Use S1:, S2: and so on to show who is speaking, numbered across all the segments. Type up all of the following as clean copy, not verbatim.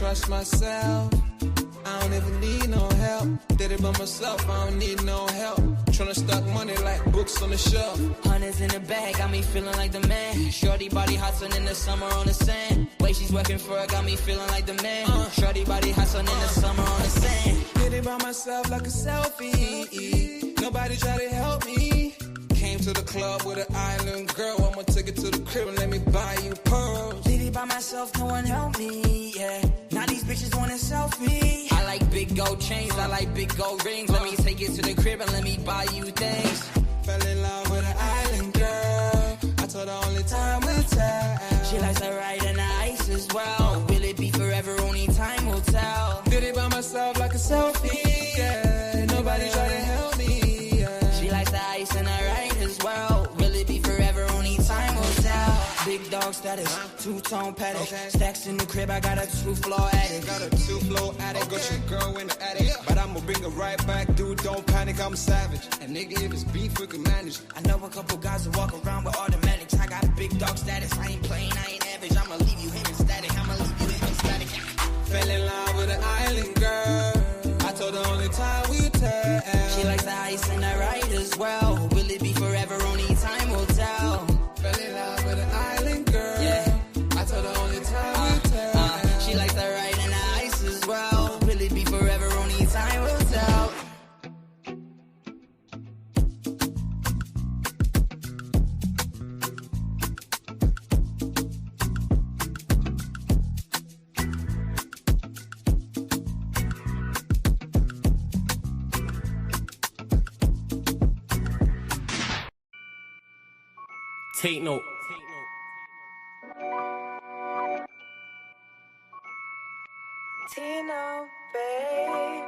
S1: trust myself. I don't even need no help. Did it by myself, I don't need no help. Tryna stack money like books on the shelf.
S2: Hundreds in the bag, got me feeling like the man. Shorty body hot sun in the summer on the sand. Way she's working for it, got me feeling like the man. Shorty body hot sun in the summer on the sand.
S1: Did it by myself like a selfie. Nobody try to help me. Came to the club with an island girl. I'ma take it to the crib and let me buy you pearls.
S2: Did it by myself, no one helped me, yeah. Now these bitches want a selfie. I like big gold chains, I like big gold rings. Let me take it to the crib and let me buy you things.
S1: Fell in love with an island girl. I told her only time will tell.
S2: She likes to ride in the ice as well. Will it be forever? Only time will tell.
S1: Did it by myself like a selfie, yeah. Nobody try to help me, yeah.
S2: She likes the ice and I ride as well. Will it be forever? Only time will tell. Big dog status, two-tone paddock.
S1: Okay.
S2: Stacks in the crib, I got a two-floor attic.
S1: Got a two-floor attic, got your girl in the attic. But I'ma bring her right back, dude, don't panic, I'm savage. And nigga, if it's beef, we can manage.
S2: I know a couple guys who walk around with automatics. I got big dog status, I ain't playing, I ain't average. I'ma leave you here in static, I'ma leave you here in static.
S1: Fell in love with an island girl. I told her only time we tell.
S2: She likes the ice and I ride as well. Will it be forever? Only time will tell.
S1: Fell in love with an island girl.
S2: Yeah.
S1: I told her only time we tell.
S2: She likes the ride and the ice as well. Will it be forever? Only time will tell.
S3: Take note.
S4: Tino, babe.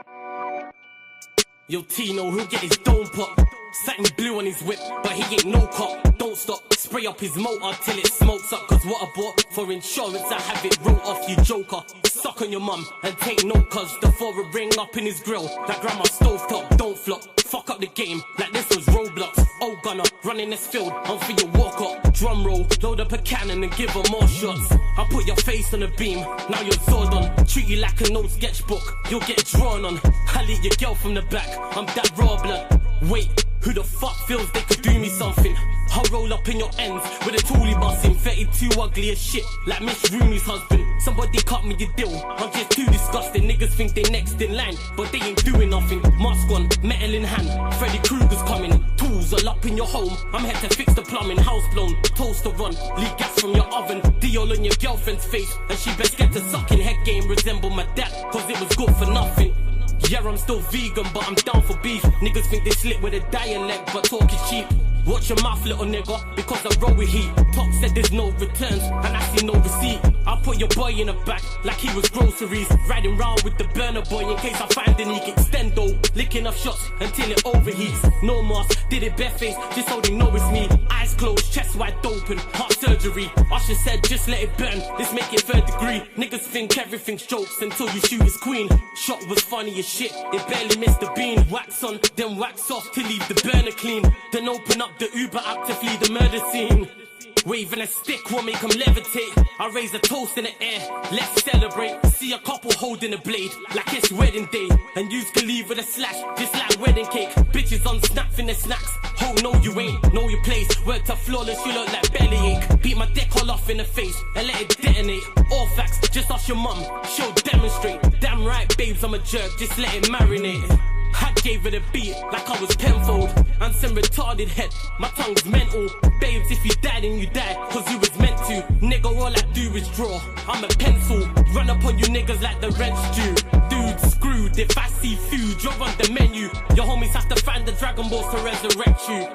S3: Yo, Tino, he'll get his dome pop. Satin blue on his whip, but he ain't no cop. Don't stop, spray up his motor till it smokes up. Cause what I bought for insurance, I have it wrote off, you joker. Suck on your mum and take note, cause the forward ring up in his grill. That grandma stovetop, don't flop. Fuck up the game, like this was Roblox. Oh gunner, running this field, I'm for your walk up. Drum roll, load up a cannon and give her more shots. I put your face on the beam, now you're Zordon. Treat you like an old sketchbook, you'll get drawn on. I lead your girl from the back, I'm that raw blood. Wait, who the fuck feels they could do me something? I'll roll up in your ends with a toolie busting. 32 ugly as shit, like Miss Rooney's husband. Somebody cut me a deal, I'm just too disgusting. Niggas think they next in line, but they ain't doing nothing. Mask on, metal in hand, Freddy Krueger's coming. Tools all up in your home, I'm here to fix the plumbing. House blown, toaster run, leak gas from your oven. Diol on your girlfriend's face, and she best get to sucking. Head game resemble my dad, cause it was good for nothing. Yeah, I'm still vegan, but I'm down for beef. Niggas think they slick with a dialect, but talk is cheap. Watch your mouth, little nigga, because I roll with heat. Top said there's no returns, and I see no receipt. I put your boy in the back, like he was groceries. Riding round with the burner boy in case I find any extendo. Licking off shots until it overheats. No mask, did it barefaced, just so they know it's me. Eyes closed, chest wide open, heart surgery. Usher said just let it burn, let's make it third degree. Niggas think everything's jokes until you shoot his queen. Shot was funny as shit, it barely missed the beam. Wax on, then wax off to leave the burner clean. Then open up the Uber app to flee the murder scene. Waving a stick will make them levitate. I raise a toast in the air, let's celebrate. See a couple holding a blade, like it's wedding day. And you can leave with a slash, just like wedding cake. Bitches on snap in the snacks. Oh no you ain't, know your place. Worked up flawless, you look like bellyache. Beat my dick all off in the face, and let it detonate. All facts, just ask your mum, she'll demonstrate. Damn right babes, I'm a jerk, just let it marinate. I gave it a beat like I was tenfold. And some retarded head, my tongue's mental. Babes, if you die then you die, cause you was meant to. Nigga, all I do is draw, I'm a pencil. Run up on you niggas like the rent's due. Dude, screwed, if I see food, you're on the menu. Your homies have to find the Dragon Balls to resurrect you.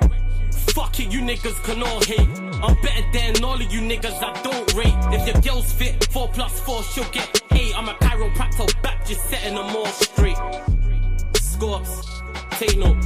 S3: Fuck it, you niggas can all hate. I'm better than all of you niggas I don't rate. If your girl's fit, 4+4, she'll get 8. I'm a chiropractor back, just setting them all straight. Scorps, take note.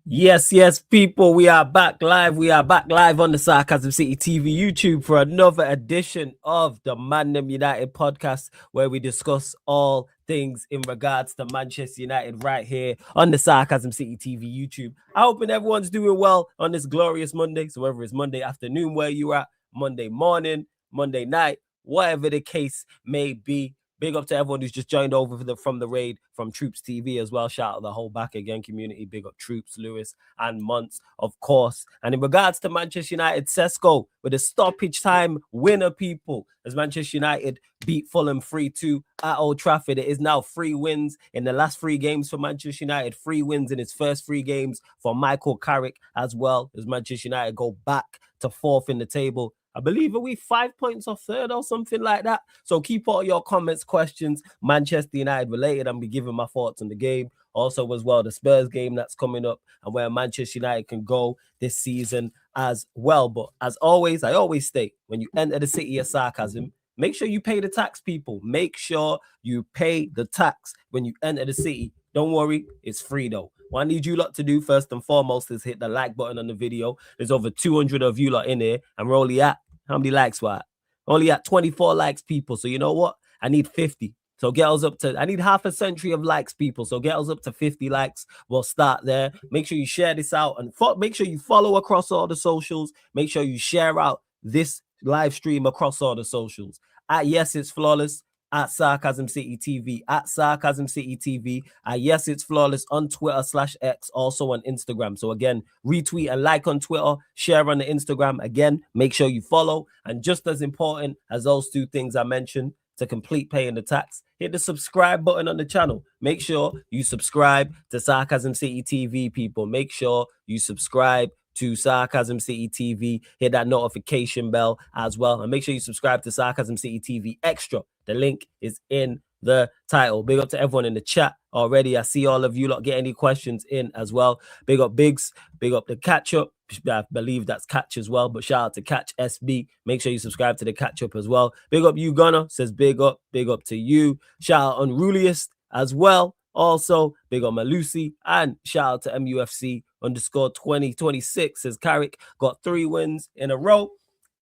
S5: Yes, people, we are back live. We are back live on the Sarcasm City TV YouTube for another edition of the ManDem United podcast, where we discuss all things in regards to Manchester United right here on the Sarcasm City TV YouTube. I hope everyone's doing well on this glorious Monday. So whether it's Monday afternoon where you're at, Monday morning, Monday night, whatever the case may be. Big up to everyone who's just joined over from the raid from Troops TV as well. Shout out the whole Back Again community. Big up Troops, Lewis, and Muntz, of course. And in regards to Manchester United, SESKO with a stoppage time winner, people, as Manchester United beat Fulham 3-2 at Old Trafford. It is now 3 wins in the last 3 games for Manchester United. 3 wins in its first 3 games for Michael Carrick as well, as Manchester United go back to 4th in the table. I believe, are we 5 points off 3rd or something like that? So keep all your comments, questions, Manchester United related. I'm be giving my thoughts on the game. Also, as well, the Spurs game that's coming up and where Manchester United can go this season as well. But as always, I always state, when you enter the city of sarcasm, make sure you pay the tax, people. Make sure you pay the tax when you enter the city. Don't worry, it's free though. What I need you lot to do first and foremost is hit the like button on the video. There's over 200 of you lot in here, and we're only at, how many likes were at? Only at 24 likes, people. So you know what? I need 50. So get us up to, I need half a century of likes, people. So get us up to 50 likes. We'll start there. Make sure you share this out and make sure you follow across all the socials. Make sure you share out this live stream across all the socials. At Yes It's Flawless, at Sarcasm City TV, at Sarcasm City TV, at Yes It's Flawless on Twitter/X, also on Instagram. So again, retweet and like on Twitter, share on the Instagram. Again, make sure you follow. And just as important as those 2 things I mentioned, to complete paying the tax, hit the subscribe button on the channel. Make sure you subscribe to Sarcasm City TV, people. Make sure you subscribe to Sarcasm City TV. Hit that notification bell as well. And make sure you subscribe to Sarcasm City TV Extra. The link is in the title. Big up to everyone in the chat already. I see all of you lot get any questions in as well. Big up Biggs. Big up the Catch Up. I believe that's Catch as well, but shout out to Catch SB. Make sure you subscribe to the Catch Up as well. Big up you, Gunner. Says big up to you. Shout out Unruliest as well. Also, big up Malusi, and shout out to MUFC _2026. Says Carrick got 3 wins in a row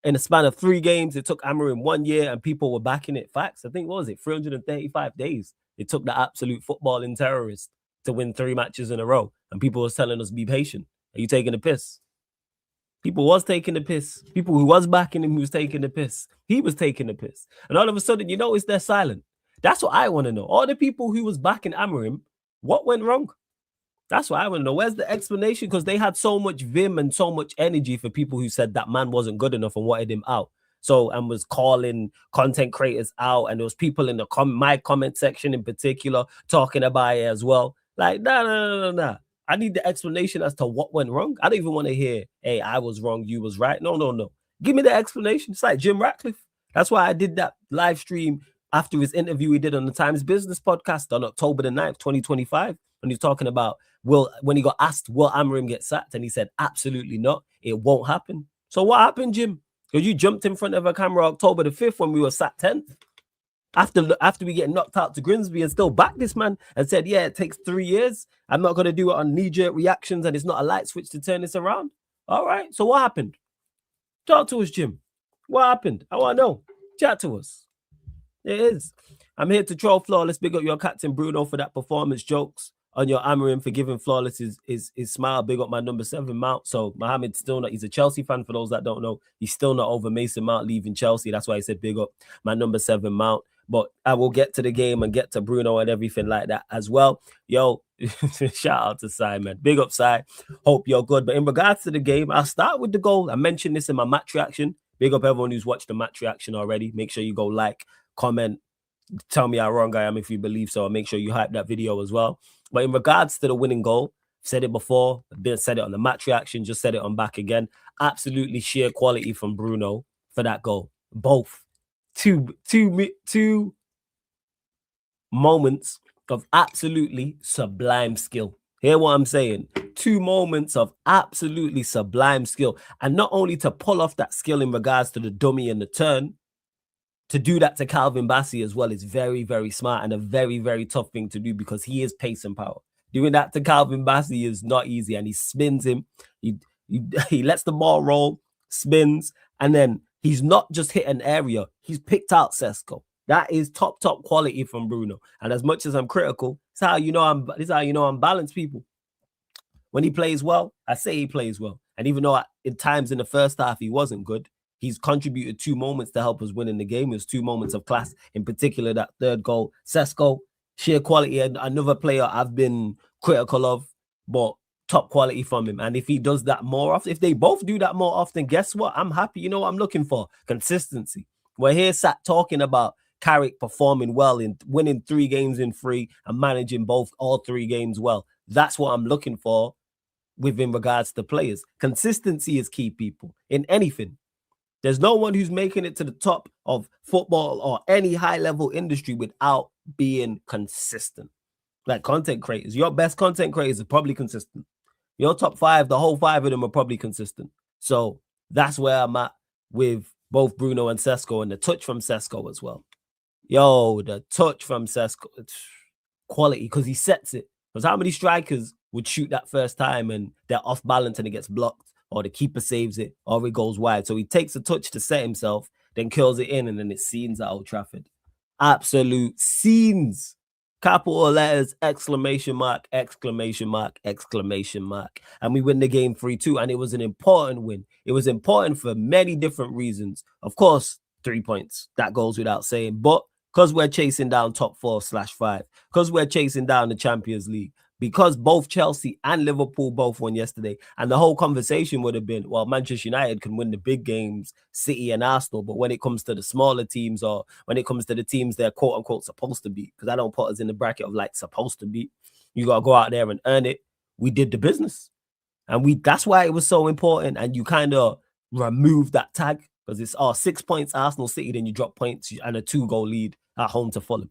S5: in a span of 3 games. It took Amorim 1 year and people were backing it. Facts. I think, what was it, 335 days? It took the absolute footballing terrorist to win 3 matches in a row. And people was telling us, be patient. Are you taking the piss? People was taking the piss. People who was backing him, who was taking the piss. He was taking the piss. And all of a sudden, you notice they're silent. That's what I want to know. All the people who was backing Amorim, what went wrong? That's what I want to know. Where's the explanation? Because they had so much vim and so much energy for people who said that man wasn't good enough and wanted him out. So, and was calling content creators out. And there was people in the my comment section in particular talking about it as well. Like, nah. I need the explanation as to what went wrong. I don't even want to hear, hey, I was wrong, you was right. No. Give me the explanation. It's like Jim Ratcliffe. That's why I did that live stream after his interview he did on the Times Business podcast on October the 9th, 2025, when he's talking about, when he got asked, will Amorim get sacked? And he said, absolutely not. It won't happen. So what happened, Jim? Because you jumped in front of a camera October the 5th when we were sat 10th. After we get knocked out to Grimsby and still back this man and said, yeah, it takes 3 years. I'm not going to do it on knee-jerk reactions and it's not a light switch to turn this around. All right. So what happened? Talk to us, Jim. What happened? I want to know. Chat to us. It is. I'm here to troll Flawless. Big up your captain Bruno for that performance. Jokes on your Amorim for giving Flawless his smile. Big up my number 7 Mount. So Mohamed's still not, he's a Chelsea fan for those that don't know. He's still not over Mason Mount leaving Chelsea. That's why I said big up my number 7 Mount. But I will get to the game and get to Bruno and everything like that as well. Yo, shout out to Simon. Big up, Si. Hope you're good. But in regards to the game, I'll start with the goal. I mentioned this in my match reaction. Big up everyone who's watched the match reaction already. Make sure you go like, comment, tell me how wrong I am if you believe so. And make sure you hype that video as well. But in regards to the winning goal, I've said it before. I've said it on the match reaction. Just said it on Back Again. Absolutely sheer quality from Bruno for that goal. Both. Two moments of absolutely sublime skill. Hear what I'm saying? 2 moments of absolutely sublime skill. And not only to pull off that skill in regards to the dummy and the turn, to do that to Calvin Bassey as well is very, very smart and a very, very tough thing to do because he is pace and power. Doing that to Calvin Bassey is not easy, and he spins him. He lets the ball roll, spins, and then he's not just hit an area. He's picked out SESKO. That is top quality from Bruno. And as much as I'm critical, it's how you know I'm balanced, people. When he plays well, I say he plays well. And even though at times in the first half he wasn't good, he's contributed 2 moments to help us win in the game. It was 2 moments of class, in particular that third goal. SESKO, sheer quality, and another player I've been critical of, but top quality from him. And if he does that more often, if they both do that more often, guess what? I'm happy. You know what I'm looking for? Consistency. We're here sat talking about Carrick performing well in winning 3 games in 3 and managing all 3 games well. That's what I'm looking for within regards to players. Consistency is key, people, in anything. There's no one who's making it to the top of football or any high-level industry without being consistent. Like content creators, your best content creators are probably consistent. Your top 5, the whole 5 of them are probably consistent. So that's where I'm at with both Bruno and SESKO, and the touch from SESKO as well. Yo, the touch from SESKO, quality, because he sets it. Because how many strikers would shoot that first time and they're off balance and it gets blocked, or the keeper saves it, or it goes wide? So he takes a touch to set himself, then curls it in, and then it's scenes at Old Trafford. Absolute scenes. Capital letters, exclamation mark, exclamation mark, exclamation mark. And we win the game 3-2. And it was an important win. It was important for many different reasons. Of course, 3 points. That goes without saying. But because we're chasing down top 4/5, because we're chasing down the Champions League, because both Chelsea and Liverpool both won yesterday. And the whole conversation would have been, well, Manchester United can win the big games, City and Arsenal, but when it comes to the smaller teams, or when it comes to the teams they're quote unquote supposed to beat, because I don't put us in the bracket of like supposed to beat, you got to go out there and earn it. We did the business. And that's why it was so important. And you kind of remove that tag, because it's 6 points Arsenal, City, then you drop points and a 2-goal lead at home to Fulham.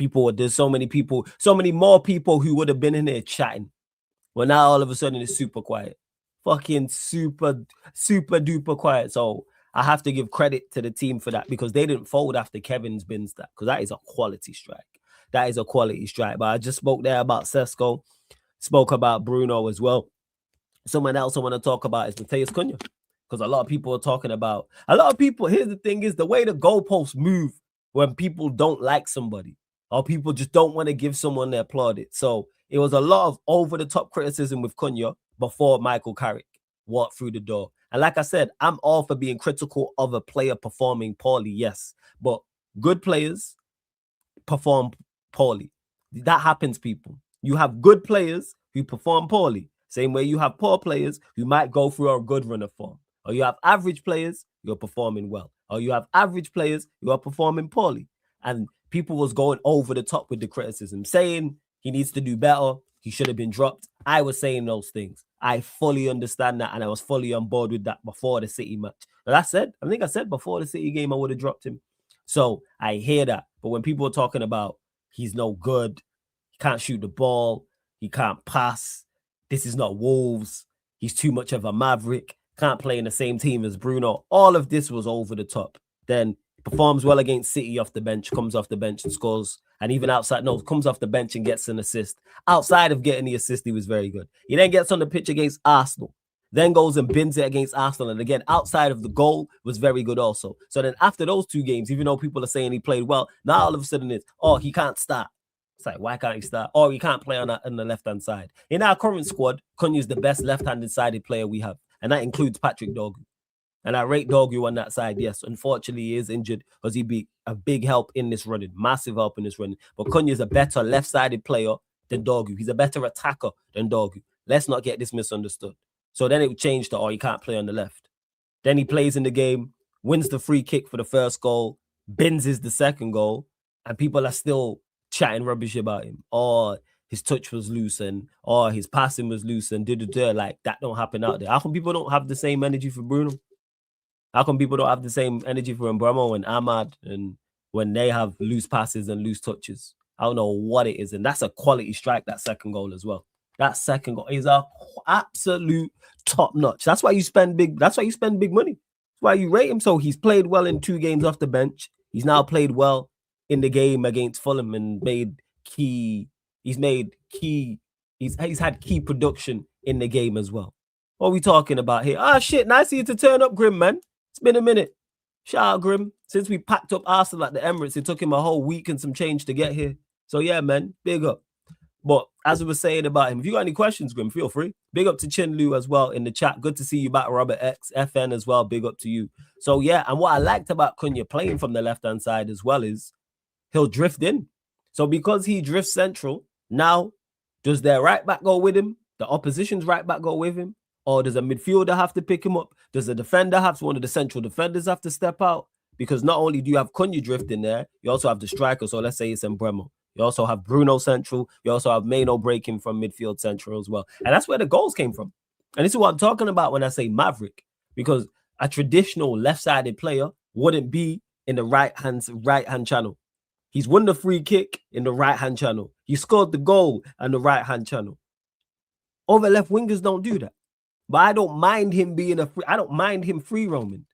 S5: There's so many more people who would have been in here chatting. Well, now all of a sudden it's super quiet. Fucking super duper quiet. So I have to give credit to the team for that, because they didn't fold after Kevin's bins that, because that is a quality strike. That is a quality strike. But I just spoke there about SESKO, spoke about Bruno as well. Someone else I want to talk about is Matheus Cunha, because a lot of people are talking about, here's the thing is the way the goalposts move when people don't like somebody, or people just don't want to give someone their plaudits. So it was a lot of over-the-top criticism with Cunha before Michael Carrick walked through the door. And like I said, I'm all for being critical of a player performing poorly, yes. But good players perform poorly. That happens, people. You have good players who perform poorly. Same way you have poor players who might go through a good run of form. Or you have average players who are performing well. Or you have average players who are performing poorly. And people was going over the top with the criticism, saying he needs to do better, he should have been dropped. I was saying those things. I fully understand that, and I was fully on board with that before the City match. But I think I said before the City game I would have dropped him. So I hear that. But when people are talking about he's no good, he can't shoot the ball, he can't pass, this is not Wolves, he's too much of a maverick, can't play in the same team as Bruno, all of this was over the top. Then performs well against City off the bench, comes off the bench and scores. And even comes off the bench and gets an assist. Outside of getting the assist, he was very good. He then gets on the pitch against Arsenal, then goes and bins it against Arsenal. And again, outside of the goal, was very good also. So then after those 2 games, even though people are saying he played well, now all of a sudden it's, he can't start. It's like, why can't he start? Or he can't play on the left-hand side. In our current squad, Cunha is the best left-handed sided player we have. And that includes Patrick Dorgu. And I rate Dorgu on that side, yes. Unfortunately, he is injured, because he'd be a big help in this running, massive help in this running. But Cunha is a better left-sided player than Dorgu. He's a better attacker than Dorgu. Let's not get this misunderstood. So then it would change to, he can't play on the left. Then he plays in the game, wins the free kick for the first goal, bins the second goal, and people are still chatting rubbish about him. Or his touch was loose, or his passing was loose, and like that don't happen out there. How come people don't have the same energy for Bruno? How come people don't have the same energy for Mbeumo and Ahmad, and when they have loose passes and loose touches? I don't know what it is. And that's a quality strike, that second goal as well. That second goal is a absolute top notch. That's why you spend big money. That's why you rate him. So he's played well in 2 games off the bench. He's now played well in the game against Fulham and he's had key production in the game as well. What are we talking about here? Shit, nice of you to turn up, Grim, man. It's been a minute. Shout out Grim. Since we packed up Arsenal at the Emirates, it took him a whole week and some change to get here. So yeah, man, big up. But as we were saying about him, if you got any questions, Grim, feel free. Big up to Chinlu as well in the chat. Good to see you back, Robert X, FN as well. Big up to you. So yeah, and what I liked about Cunha playing from the left-hand side as well is he'll drift in. So because he drifts central, now does their right back go with him? The opposition's right back go with him? Or does a midfielder have to pick him up? Does the defender have to, one of the central defenders have to step out? Because not only do you have Cunha drifting there, you also have the striker. So let's say it's Mbeumo. You also have Bruno central. You also have Maino breaking from midfield central as well. And that's where the goals came from. And this is what I'm talking about when I say Maverick. Because a traditional left-sided player wouldn't be in the right-hand channel. He's won the free kick in the right-hand channel. He scored the goal in the right-hand channel. Other left wingers don't do that. But I don't mind him being I don't mind him free roaming.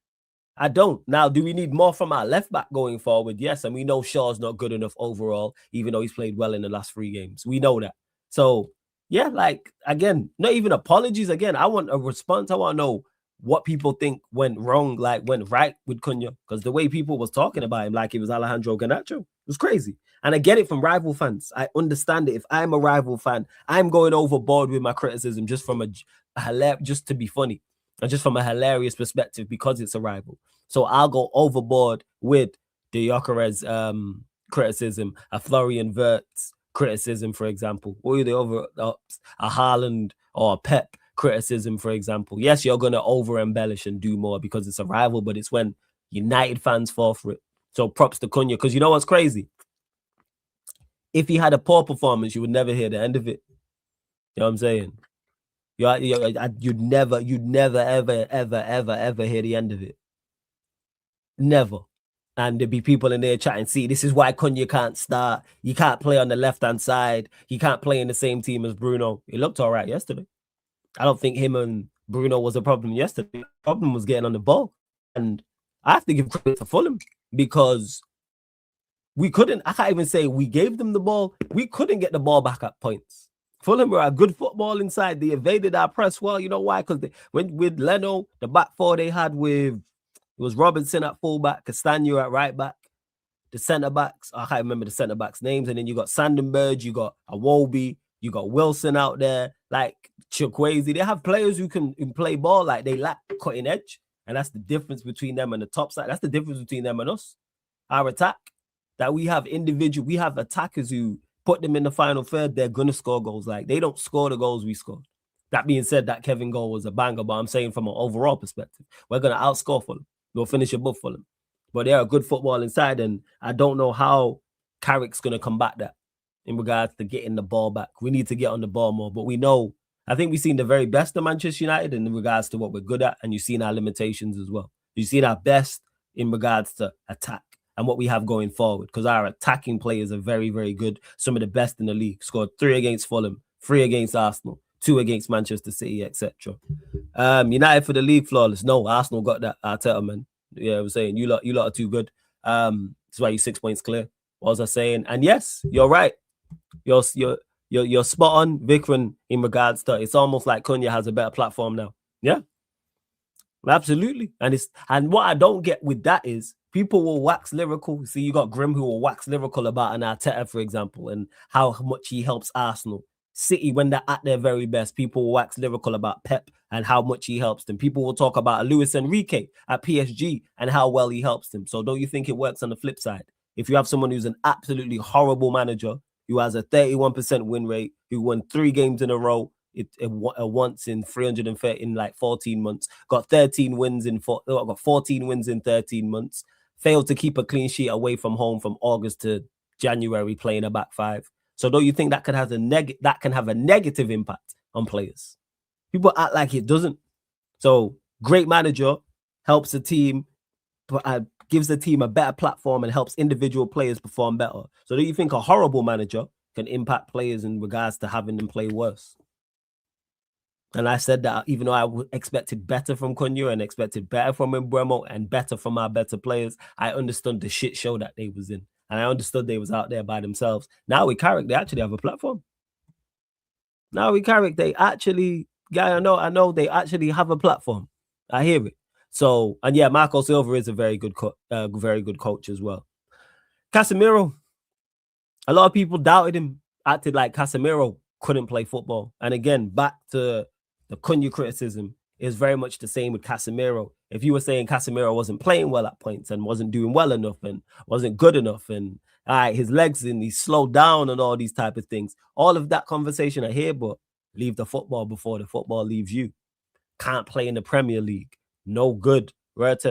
S5: I don't. Now, do we need more from our left back going forward? Yes, and we know Shaw's not good enough overall, even though he's played well in the last 3 games. We know that. So, yeah, like, again, not even apologies. Again, I want a response. I want to know what people think went wrong, like went right with Cunha, because the way people was talking about him, like it was Alejandro Garnacho, it was crazy. And I get it from rival fans. I understand it. If I'm a rival fan, I'm going overboard with my criticism just from just to be funny. And just from a hilarious perspective because it's a rival. So I'll go overboard with the Gyökeres criticism, a Florian Wirtz criticism, for example, or a Haaland or a Pep criticism, for example. Yes, you're going to over-embellish and do more because it's a rival, but it's when United fans fall for it. So props to Cunha, because you know what's crazy? If he had a poor performance, you would never hear the end of it. You know what I'm saying? You'd never, ever hear the end of it. Never. And there'd be people in there chatting, see, this is why Cunha can't start. He can't play on the left-hand side. He can't play in the same team as Bruno. He looked all right yesterday. I don't think him and Bruno was a problem yesterday. The problem was getting on the ball. And I have to give credit to Fulham because I can't even say we gave them the ball. We couldn't get the ball back at points. Fulham were a good football inside. They evaded our press well. You know why? Because with Leno, the back four they had it was Robinson at fullback, Castagno at right back, the centre backs. I can't remember the centre backs' names. And then you got Sandenberg, you got Awobi, you got Wilson out there, like Chukwueze. They have players who can play ball, like they lack cutting edge. And that's the difference between them and the top side. That's the difference between them and us. Our attack, that we have attackers who put them in the final third, they're going to score goals. Like, they don't score the goals we scored. That being said, that Kevin goal was a banger, but I'm saying from an overall perspective, we're going to outscore Fulham. We'll finish above Fulham. But they're a good football inside, and I don't know how Carrick's going to combat that in regards to getting the ball back. We need to get on the ball more, but we know, I think we've seen the very best of Manchester United in regards to what we're good at, and you've seen our limitations as well. You've seen our best in regards to attack and what we have going forward, because our attacking players are very, very good. Some of the best in the league. Scored 3 against Fulham, 3 against Arsenal, 2 against Manchester City, etc. United for the league flawless. No, Arsenal got that. Arteta, man. Yeah, I was saying you lot are too good. That's why you're 6 points clear. What was I saying? And yes, you're right. You're spot on, Vikran, in regards to it's almost like Cunha has a better platform now. Yeah, absolutely. And what I don't get with that is people will wax lyrical. See, you got Grim who will wax lyrical about an Arteta, for example, and how much he helps Arsenal. City, when they're at their very best, people will wax lyrical about Pep and how much he helps them. People will talk about Luis Enrique at PSG and how well he helps them. So don't you think it works on the flip side? If you have someone who's an absolutely horrible manager, who has a 31% win rate, who won 3 games in a row, once in 330 in like 14 months, got 14 wins in 13 months, failed to keep a clean sheet away from home from August to January playing a back 5. So don't you think that can have a negative impact on players? People act like it doesn't. So great manager helps the team, gives the team a better platform and helps individual players perform better. So do you think a horrible manager can impact players in regards to having them play worse? And I said that even though I expected better from Cunha and expected better from Mbeumo and better from our better players, I understood the shit show that they was in. And I understood they was out there by themselves. Now with Carrick, they actually have a platform. Now with Carrick, they actually, I know they actually have a platform. I hear it. So, and yeah, Marco Silva is a very good coach as well. Casemiro, a lot of people doubted him, acted like Casemiro couldn't play football. And again, back to the Cunha criticism, is very much the same with Casemiro. If you were saying Casemiro wasn't playing well at points and wasn't doing well enough and wasn't good enough and his legs and he slowed down and all these type of things, all of that conversation I hear, but leave the football before the football leaves you. Can't play in the Premier League. No good. What?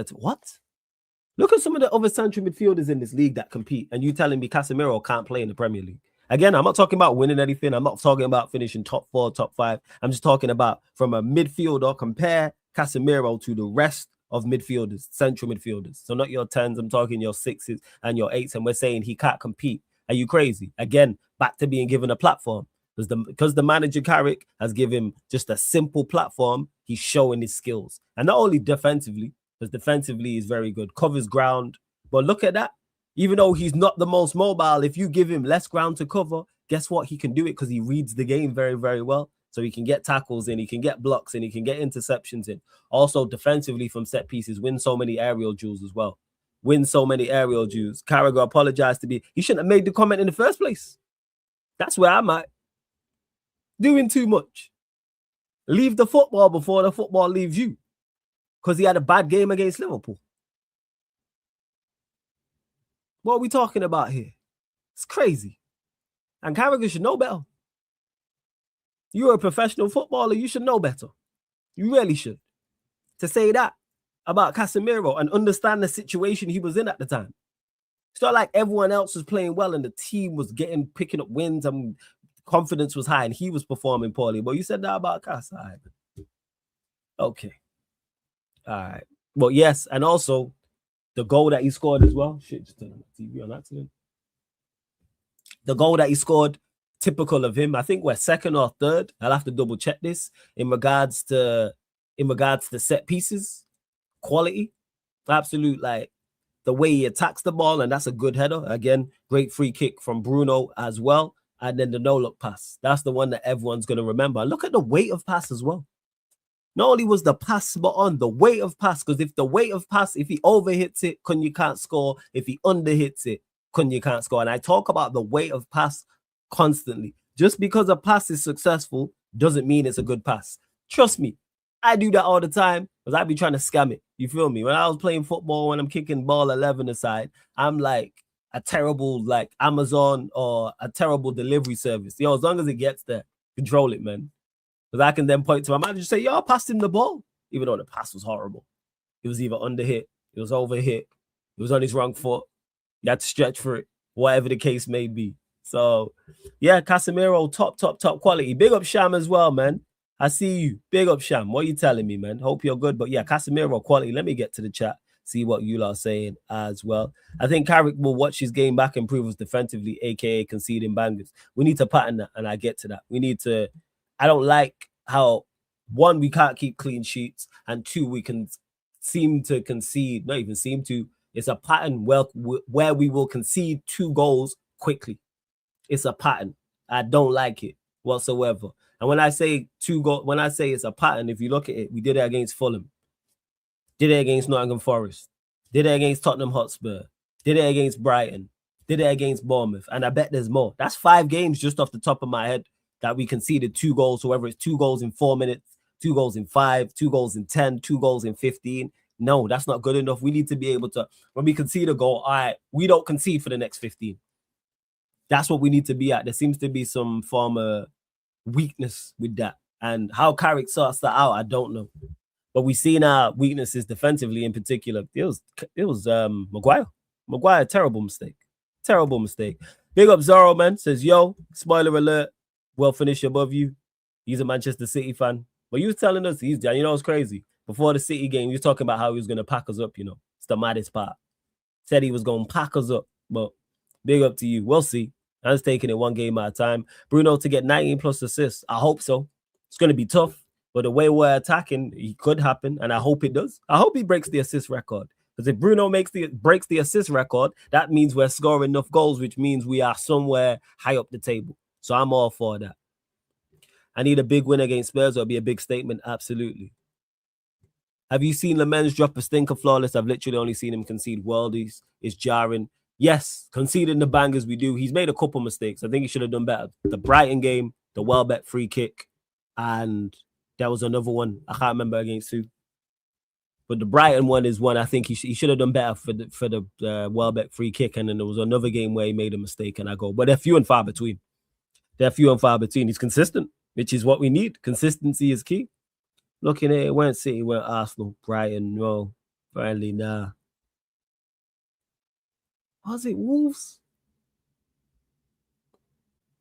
S5: Look at some of the other central midfielders in this league that compete, and you telling me Casemiro can't play in the Premier League. Again, I'm not talking about winning anything. I'm not talking about finishing top 4, top 5. I'm just talking about from a midfielder, compare Casemiro to the rest of midfielders, central midfielders. So not your 10s, I'm talking your 6s and your 8s, and we're saying he can't compete. Are you crazy? Again, back to being given a platform. Because the manager, Carrick, has given him just a simple platform, he's showing his skills. And not only defensively, because defensively he's very good, covers ground. But look at that. Even though he's not the most mobile, if you give him less ground to cover, guess what? He can do it because he reads the game very, very well. So he can get tackles in, he can get blocks in, he can get interceptions in. Also, defensively from set pieces, win so many aerial duels as well. Carragher apologized to be. He shouldn't have made the comment in the first place. That's where I'm at. Doing too much. Leave the football before the football leaves you. Because he had a bad game against Liverpool. What are we talking about here? It's crazy. And Carragher should know better. You're a professional footballer. You should know better. You really should. To say that about Casemiro and understand the situation he was in at the time. It's not like everyone else was playing well and the team was picking up wins and confidence was high and he was performing poorly. But you said that about Cas. All right. Okay. All right. Well, yes. And also the goal that he scored as well. Shit, just turned on the TV on accident. The goal that he scored, typical of him. I think we're second or third. I'll have to double check this in regards to set pieces, quality, absolute, like the way he attacks the ball, and that's a good header. Again, great free kick from Bruno as well. And then the no-look pass. That's the one that everyone's going to remember. Look at the weight of pass as well. Not only was the pass spot on, the weight of pass, because if the weight of pass, if he overhits it, Cunha can't score. If he underhits it, Cunha can't score. And I talk about the weight of pass constantly. Just because a pass is successful doesn't mean it's a good pass. Trust me, I do that all the time because I be trying to scam it. You feel me? When I was playing football, when I'm kicking ball 11 aside, I'm like a terrible like Amazon or a terrible delivery service. Yo, as long as it gets there, control it, man. Because I can then point to my manager and say, yo, I passed him the ball. Even though the pass was horrible. It was either underhit, it was overhit, it was on his wrong foot. You had to stretch for it, whatever the case may be. So, yeah, Casemiro, top quality. Big up Sham as well, man. I see you. Big up Sham. What are you telling me, man? Hope you're good. But yeah, Casemiro quality. Let me get to the chat, see what you are saying as well. I think Carrick will watch his game back and improve us defensively, aka conceding bangers. We need to pattern that, and I get to that. We need to. I don't like how, one, we can't keep clean sheets, and two, we can seem to concede, not even seem to, it's a pattern where we will concede 2 goals quickly. It's a pattern. I don't like it whatsoever. And when I say it's a pattern, if you look at it, we did it against Fulham, did it against Nottingham Forest, did it against Tottenham Hotspur, did it against Brighton, did it against Bournemouth, and I bet there's more. That's 5 games just off the top of my head that we conceded 2 goals, so whether it's 2 goals in 4 minutes, 2 goals in 5, 2 goals in 10, 2 goals in 15. No, that's not good enough. We need to be able to, when we concede a goal, all right, we don't concede for the next 15. That's what we need to be at. There seems to be some form of weakness with that. And how Carrick sorts that out, I don't know. But we've seen our weaknesses defensively in particular. It was Maguire. Maguire, terrible mistake. Terrible mistake. Big up Zorro, man. Says, yo, spoiler alert, we'll finish above you. He's a Manchester City fan. But you was telling us, you know, it's crazy. Before the City game, he was talking about how he was going to pack us up, you know. It's the maddest part. Said he was going to pack us up. But big up to you. We'll see. I'm just taking it 1 game at a time. Bruno to get 19 plus assists. I hope so. It's going to be tough. But the way we're attacking, it could happen. And I hope it does. I hope he breaks the assist record. Because if Bruno breaks the assist record, that means we're scoring enough goals, which means we are somewhere high up the table. So I'm all for that. I need a big win against Spurs. It'll be a big statement. Absolutely. Have you seen Lamens drop a stinker flawless? I've literally only seen him concede worldies. It's jarring. Yes, conceding the bangers we do. He's made a couple mistakes. I think he should have done better. The Brighton game, the Welbeck free kick, and there was another one. I can't remember against who. But the Brighton one is one I think he should have done better for the Welbeck free kick. And then there was another game where he made a mistake and I go, but they're few and far between. He's consistent, which is what we need. Consistency is key. Looking at it, went City, went Arsenal, Brighton, no, Burnley, nah. Was it Wolves?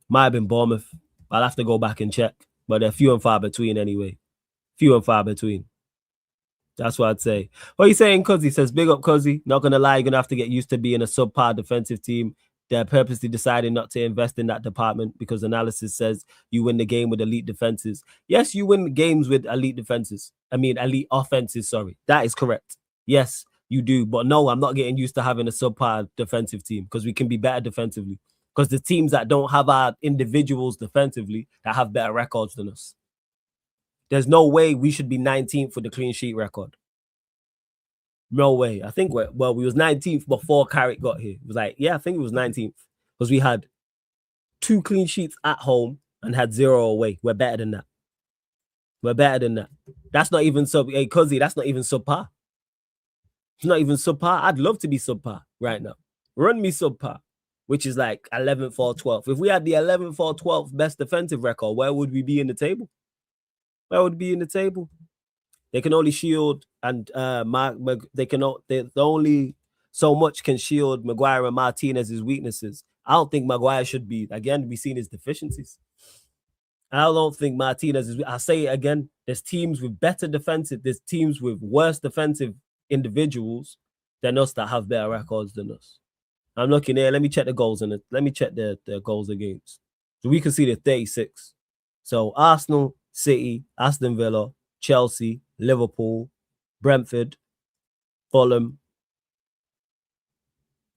S5: Might have been Bournemouth. I'll have to go back and check. But they're few and far between anyway. Few and far between. That's what I'd say. What are you saying, Cuzzy? Says, big up, Cuzzy. Not going to lie, you're going to have to get used to being a subpar defensive team. They're purposely deciding not to invest in that department because analysis says you win the game with elite defenses. Yes, you win games with elite defenses. Elite offenses, sorry. That is correct. Yes, you do. But no, I'm not getting used to having a subpar defensive team because we can be better defensively. Because the teams that don't have our individuals defensively that have better records than us. There's no way we should be 19th for the clean sheet record. No way. I think we was 19th before Carrick got here. It was like, yeah, I think it was 19th because we had 2 clean sheets at home and had 0 away. We're better than that. That's not even Cuzzy, that's not even subpar. It's not even subpar. I'd love to be subpar right now. Run me subpar, which is like 11th or 12th. If we had the 11th or 12th best defensive record, where would we be in the table? They can only shield and they only so much can shield Maguire and Martinez's weaknesses. I don't think Maguire should be seen as deficiencies. I don't think Martinez is. I'll say it again. There's teams with better defensive. There's teams with worse defensive individuals than us that have better records than us. I'm looking here. Let me check the goals and let me check the goals against. So we conceded 36. So Arsenal, City, Aston Villa, Chelsea, Liverpool, Brentford, Fulham.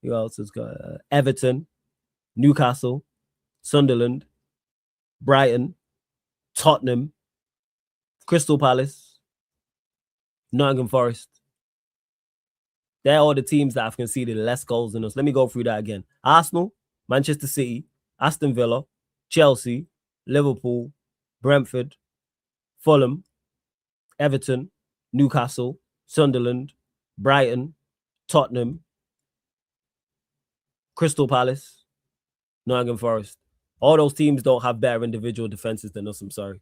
S5: Who else has got? Everton, Newcastle, Sunderland, Brighton, Tottenham, Crystal Palace, Nottingham Forest. They're all the teams that have conceded less goals than us. Let me go through that again. Arsenal, Manchester City, Aston Villa, Chelsea, Liverpool, Brentford, Fulham, Everton, Newcastle, Sunderland, Brighton, Tottenham, Crystal Palace, Nottingham Forest. All those teams don't have better individual defenses than us, I'm sorry.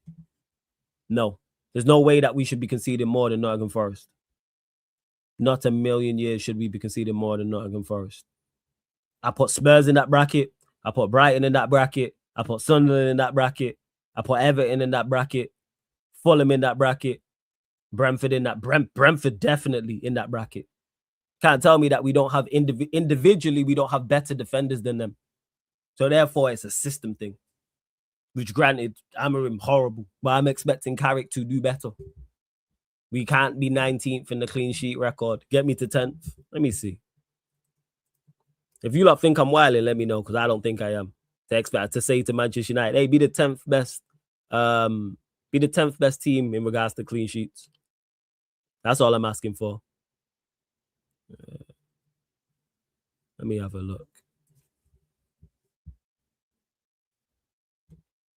S5: No. There's no way that we should be conceding more than Nottingham Forest. Not a million years should we be conceding more than Nottingham Forest. I put Spurs in that bracket. I put Brighton in that bracket. I put Sunderland in that bracket. I put Everton in that bracket. Fulham in that bracket. Brentford in that. Brentford definitely in that bracket. Can't tell me that we don't have individually, we don't have better defenders than them. So therefore, it's a system thing. Which granted, Amorim horrible, but I'm expecting Carrick to do better. We can't be 19th in the clean sheet record. Get me to 10th. Let me see. If you lot think I'm wilding, let me know, because I don't think I am. To say to Manchester United, hey, be the 10th best. Be the 10th best team in regards to clean sheets. That's all I'm asking for. Let me have a look.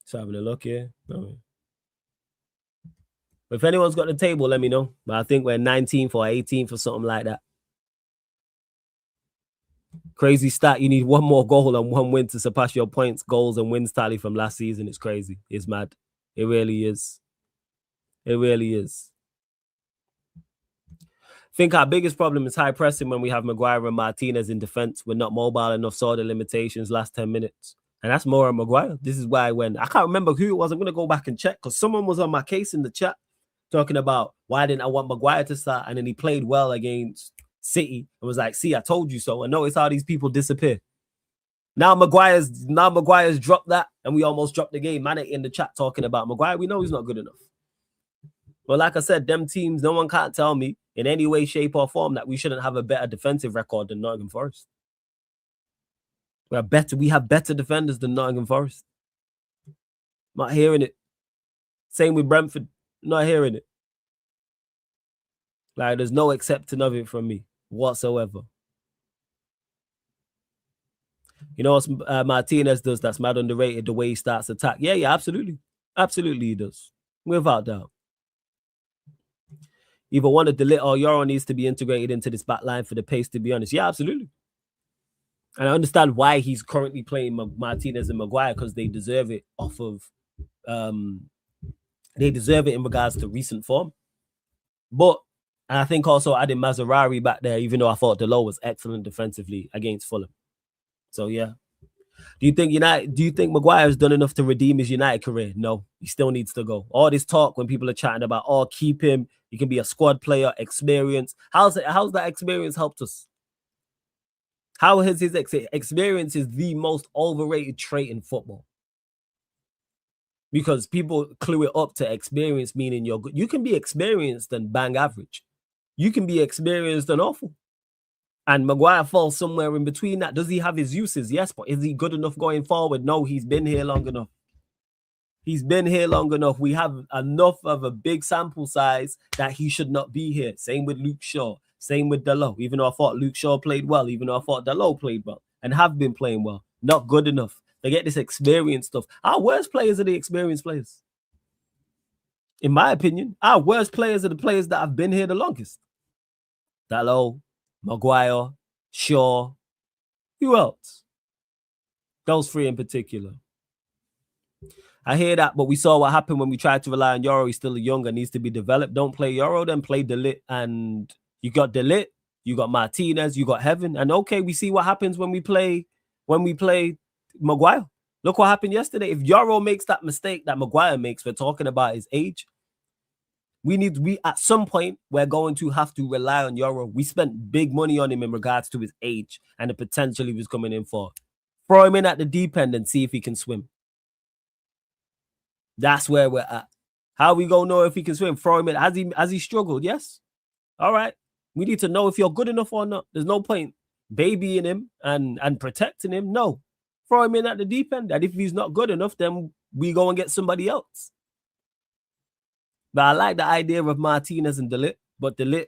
S5: Just having a look here. No. If anyone's got the table, let me know. But I think we're 19th or 18th or something like that. Crazy stat. You need one more goal and one win to surpass your points, goals, and wins tally from last season. It's crazy. It's mad. It really is. It really is. I think our biggest problem is high pressing when we have Maguire and Martinez in defense. We're not mobile enough, saw the limitations last 10 minutes. And that's more on Maguire. This is why I can't remember who it was. I'm going to go back and check because someone was on my case in the chat talking about why didn't I want Maguire to start? And then he played well against City and was like, see, I told you so. And notice how these people disappear. Now Maguire's dropped that and we almost dropped the game. Man in the chat talking about Maguire. We know he's not good enough. But like I said, them teams, no one can't tell me in any way, shape, or form that we shouldn't have a better defensive record than Nottingham Forest. We have better defenders than Nottingham Forest. Not hearing it. Same with Brentford. Not hearing it. Like, there's no accepting of it from me whatsoever. You know what Martinez does that's mad underrated, the way he starts attack. Yeah, absolutely. Absolutely he does. Without doubt. Either one of Delite or Euro needs to be integrated into this back line for the pace, to be honest. Yeah, absolutely. And I understand why he's currently playing Martinez and Maguire, because they deserve it off of they deserve it in regards to recent form. But and I think also adding Mazzarari back there, even though I thought Delite was excellent defensively against Fulham. So yeah. Do you think Maguire has done enough to redeem his United career? No, he still needs to go. All this talk when people are chatting about, oh, keep him, he can be a squad player, experience. How's that experience helped us? How has his experience is the most overrated trait in football? Because people clue it up to experience meaning you're good. You can be experienced and bang average. You can be experienced and awful. And Maguire falls somewhere in between that. Does he have his uses? Yes, but is he good enough going forward? No, he's been here long enough. He's been here long enough. We have enough of a big sample size that he should not be here. Same with Luke Shaw. Same with Dalot. Even though I thought Luke Shaw played well, even though I thought Dalot played well and have been playing well. Not good enough. They get this experience stuff. Our worst players are the experienced players. In my opinion, our worst players are the players that have been here the longest. Dalot, Maguire, Shaw. Who else? Those three in particular. I hear that, but we saw what happened when we tried to rely on Euro. He's still young and needs to be developed. Don't play Euro, then play Delite. And you got Delite, you got Martinez, you got Heaven. And okay, we see what happens when we play Maguire. Look what happened yesterday. If Euro makes that mistake that Maguire makes, we're talking about his age. We at some point we're going to have to rely on Euro. We spent big money on him in regards to his age and the potential he was coming in for. Throw him in at the deep end and see if he can swim. That's where we're at. How we gonna know if he can swim? Throw him in. Has he struggled? Yes. All right. We need to know if you're good enough or not. There's no point babying him and protecting him. No. Throw him in at the deep end. And if he's not good enough, then we go and get somebody else. But I like the idea of Martinez and Delite. But Delite,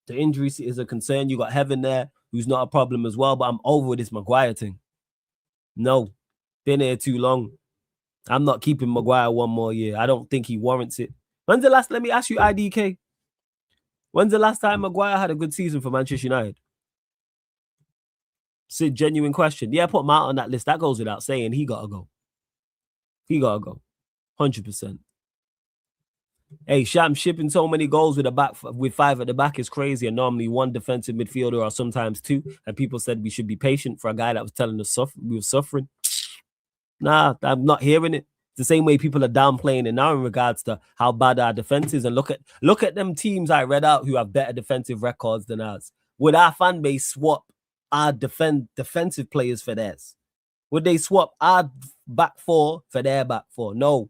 S5: the injury is a concern. You got Heaven there, who's not a problem as well. But I'm over this Maguire thing. No. Been here too long. I'm not keeping Maguire one more year. I don't think he warrants it. Let me ask you, IDK. When's the last time Maguire had a good season for Manchester United? It's a genuine question. Yeah, put Mount on that list. That goes without saying. He got to go. 100%. Hey, Sham, shipping so many goals with five at the back is crazy. And normally one defensive midfielder or sometimes two. And people said we should be patient for a guy that was telling us we were suffering. Nah, I'm not hearing it. It's the same way people are downplaying it now in regards to how bad our defense is. And look at them teams I read out who have better defensive records than us. Would our fan base swap our defensive players for theirs? Would they swap our back four for their back four? No,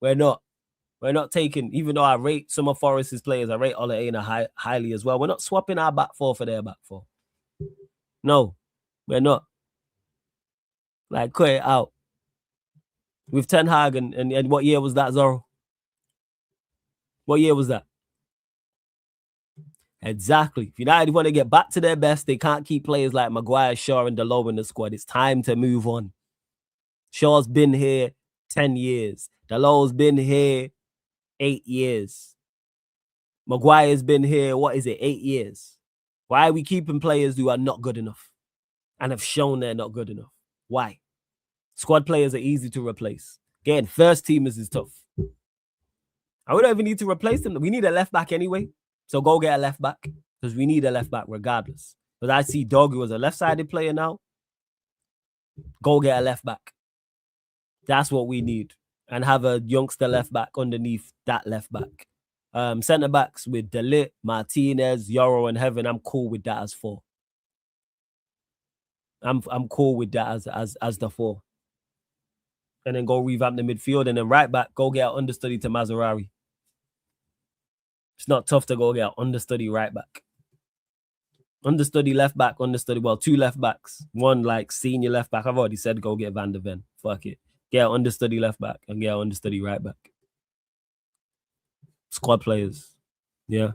S5: we're not. We're not taking, even though I rate some of Forest's players, I rate Ole Einar highly as well. We're not swapping our back four for their back four. No, we're not. Like, cut it out. With Ten Hag and what year was that, Zorro? What year was that? Exactly. If United want to get back to their best, they can't keep players like Maguire, Shaw, and Dalot in the squad. It's time to move on. Shaw's been here 10 years. Dalot's been here 8 years. Maguire's been here, 8 years? Why are we keeping players who are not good enough and have shown they're not good enough? Why? Squad players are easy to replace. Again, first teamers is tough. And we don't even need to replace them. We need a left back anyway. So go get a left back because we need a left back regardless. But I see Doggy was a left-sided player now. Go get a left back. That's what we need. And have a youngster left back underneath that left back. Centre backs with Delite, Martinez, Euro, and Heaven. I'm cool with that as 4. I'm cool with that as the 4. And then go revamp the midfield. And then right back, go get an understudy to Mazzarari. It's not tough to go get an understudy right back. Understudy left back, understudy, 2 left backs. 1 like senior left back. I've already said go get Van der Ven. Fuck it. Get an understudy left back and get an understudy right back. Squad players. Yeah.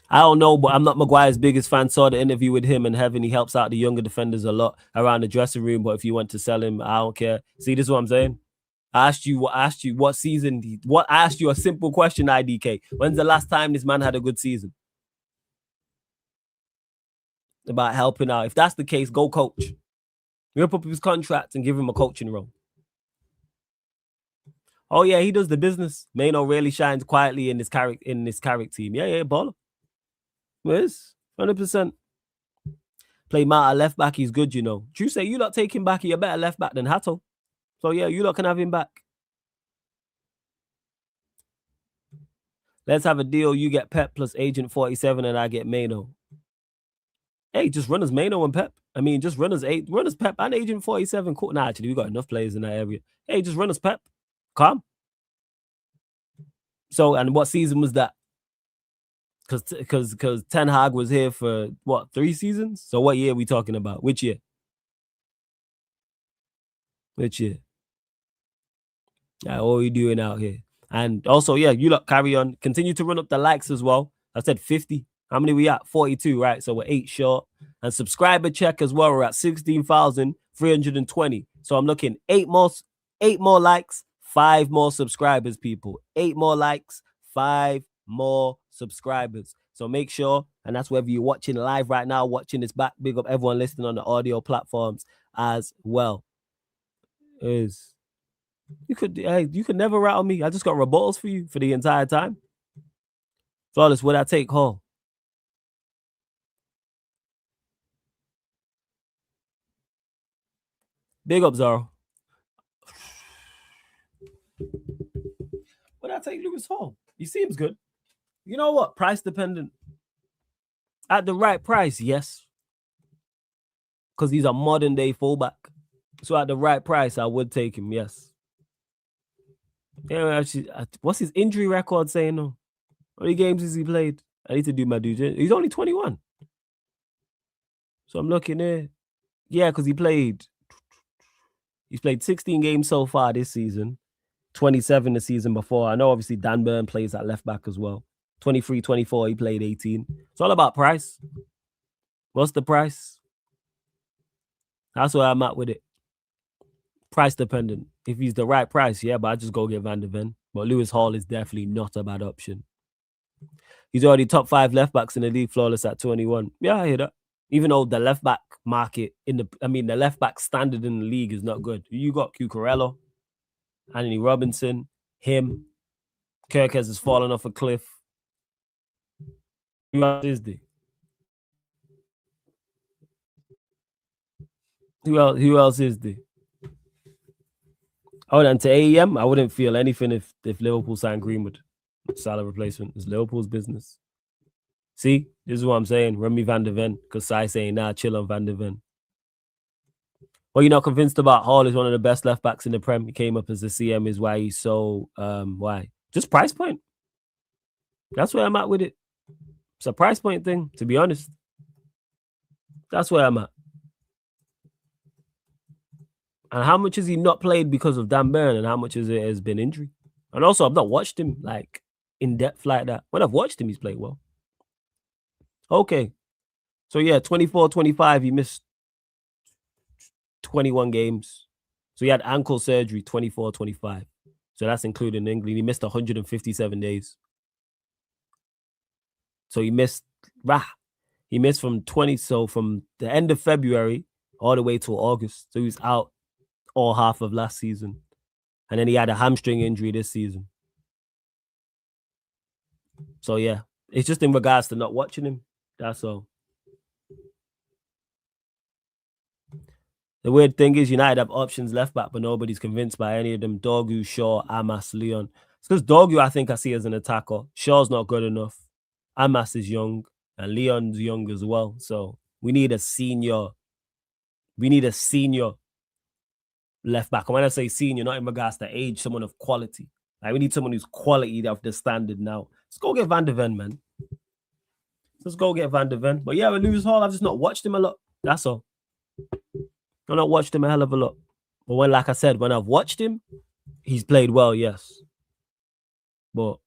S5: I don't know, but I'm not Maguire's biggest fan. Saw the interview with him and Heaven. He helps out the younger defenders a lot around the dressing room. But if you want to sell him, I don't care. See, this is what I'm saying. I asked you what season. I asked you a simple question, IDK. When's the last time this man had a good season? About helping out. If that's the case, go coach. Rip up his contract and give him a coaching role. Oh yeah, he does the business. Mano really shines quietly in this Carrick team. Yeah, baller. Yes, 100%. Play Mata left back. He's good, you know. True say you lot take him back. You're a better left back than Hato. So yeah, you lot can have him back. Let's have a deal. You get Pep plus Agent 47 and I get Mano. Hey, just run as Mano and Pep. I mean, just run as Pep and Agent 47. Cool. Nah, actually, we got enough players in that area. Hey, just run as Pep. Calm. So, and what season was that? Because Ten Hag was here for what, 3 seasons? So what year are we talking about? Which year? Which year? Yeah, what are we doing out here? And also, yeah, you lot carry on. Continue to run up the likes as well. I said 50. How many we at? 42, right? So we're 8 short. And subscriber check as well. We're at 16,320. So I'm looking 8 more likes, 5 more subscribers, people. 8 more likes, 5 more subscribers. So make sure, and that's whether you're watching live right now, watching this back, big up everyone listening on the audio platforms as well. You could never rattle me. I just got rebuttals for you for the entire time. Flawless, would I take Hall? Big up, Zaro. Would I take Lewis Hall? He seems good. You know what? Price dependent. At the right price, yes. Because he's a modern day fullback. So at the right price, I would take him, yes. Yeah, actually, what's his injury record saying though? How many games has he played? I need to do my due diligence. He's only 21. So I'm looking there. Yeah, because he's played 16 games so far this season. 27 the season before. I know obviously Dan Burn plays at left back as well. 23, 24, he played 18. It's all about price. What's the price? That's where I'm at with it. Price dependent. If he's the right price, yeah, but I just go get Van de Ven. But Lewis Hall is definitely not a bad option. He's already top 5 left backs in the league, Flawless at 21. Yeah, I hear that. Even though the left back market the left back standard in the league is not good. You got Cucurella, Anthony Robinson, him. Kirkes has fallen off a cliff. Who else is there? Who else is there? Oh, and to AEM, I wouldn't feel anything if Liverpool signed Greenwood. Salah replacement is Liverpool's business. See, this is what I'm saying. Run me Van de Ven, because Sai saying, nah, chill on Van de Ven. Well, you're not convinced about Hall is one of the best left backs in the Prem. He came up as a CM, is why he's so why? Just price point. That's where I'm at with it. It's a price point thing, to be honest. That's where I'm at. And how much has he not played because of Dan Burn, and how much has been injury? And also, I've not watched him like in depth like that. When I've watched him, he's played well. Okay. So yeah, 24-25, he missed 21 games. So he had ankle surgery, 24-25. So that's including England. He missed 157 days. So he missed from from the end of February all the way till August. So he was out all half of last season. And then he had a hamstring injury this season. So yeah, it's just in regards to not watching him. That's all. The weird thing is United have options left back, but nobody's convinced by any of them. Dorgu, Shaw, Amas, Leon. It's because Dorgu, I think I see as an attacker. Shaw's not good enough. Amas is young, and Leon's young as well. So we need a senior. We need a senior left back. And when I say senior, not in regards to age, someone of quality. Like we need someone who's quality of the standard now. Let's go get Van de Ven, man. Let's go get Van de Ven. But yeah, with Lewis Hall, I've just not watched him a lot. That's all. I've not watched him a hell of a lot. But like I said, when I've watched him, he's played well, yes. But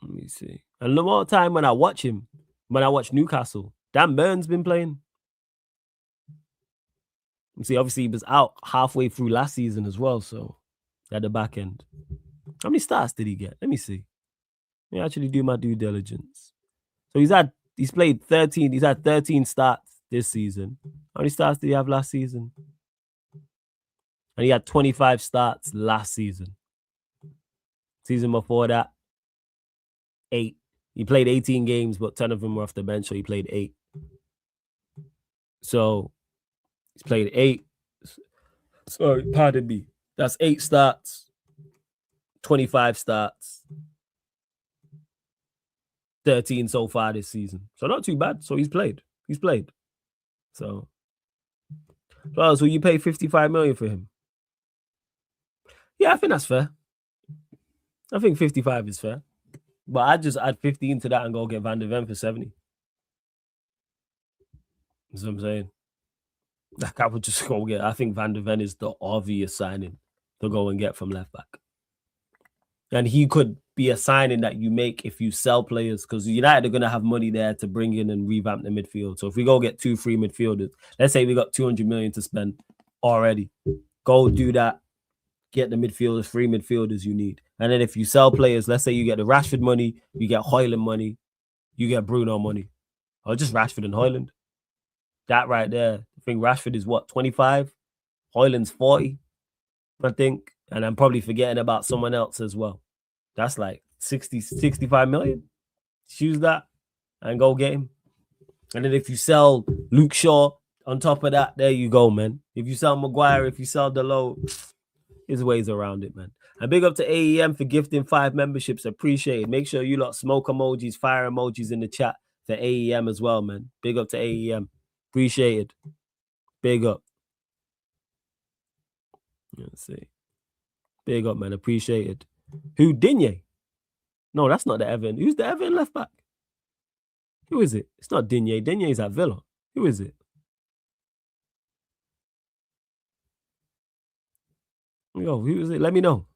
S5: let me see. And the more time when I watch him, when I watch Newcastle, Dan Burns been playing. You see, obviously he was out halfway through last season as well, so at the back end. How many starts did he get? Let me see. Let me actually do my due diligence. So he's played 13. He's had 13 starts this season. How many starts did he have last season? And he had 25 starts last season. Season before that, 8. He played 18 games, but 10 of them were off the bench, so he played 8. So he's played 8. Sorry, pardon me. That's 8 starts, 25 starts, 13 so far this season. So not too bad. So he's played. So will you pay 55 million for him? Yeah, I think that's fair. I think 55 is fair. But I'd just add 15 to that and go get Van der Ven for 70. That's what I'm saying. Like I would just go get. I think Van der Ven is the obvious signing to go and get from left back. And he could be a signing that you make if you sell players, because United are going to have money there to bring in and revamp the midfield. So if we go get 2 free midfielders, let's say we got 200 million to spend already, go do that. Get the midfielders, free midfielders you need. And then if you sell players, let's say you get the Rashford money, you get Højlund money, you get Bruno money, or just Rashford and Højlund. That right there. I think Rashford is what, 25? Højlund's 40, I think. And I'm probably forgetting about someone else as well. That's like 60, 65 million. Choose that and go get him. And then if you sell Luke Shaw on top of that, there you go, man. If you sell Maguire, if you sell Dalot, there's ways around it, man. And big up to AEM for gifting 5 memberships. Appreciate it. Make sure you lot smoke emojis, fire emojis in the chat for AEM as well, man. Big up to AEM. Appreciate it. Big up. Let's see. Big up, man. Appreciate it. Who? Digne? No, that's not the Everton. Who's the Everton left back? Who is it? It's not Digne. Digne is at Villa. Who is it? Yo, who is it? Let me know.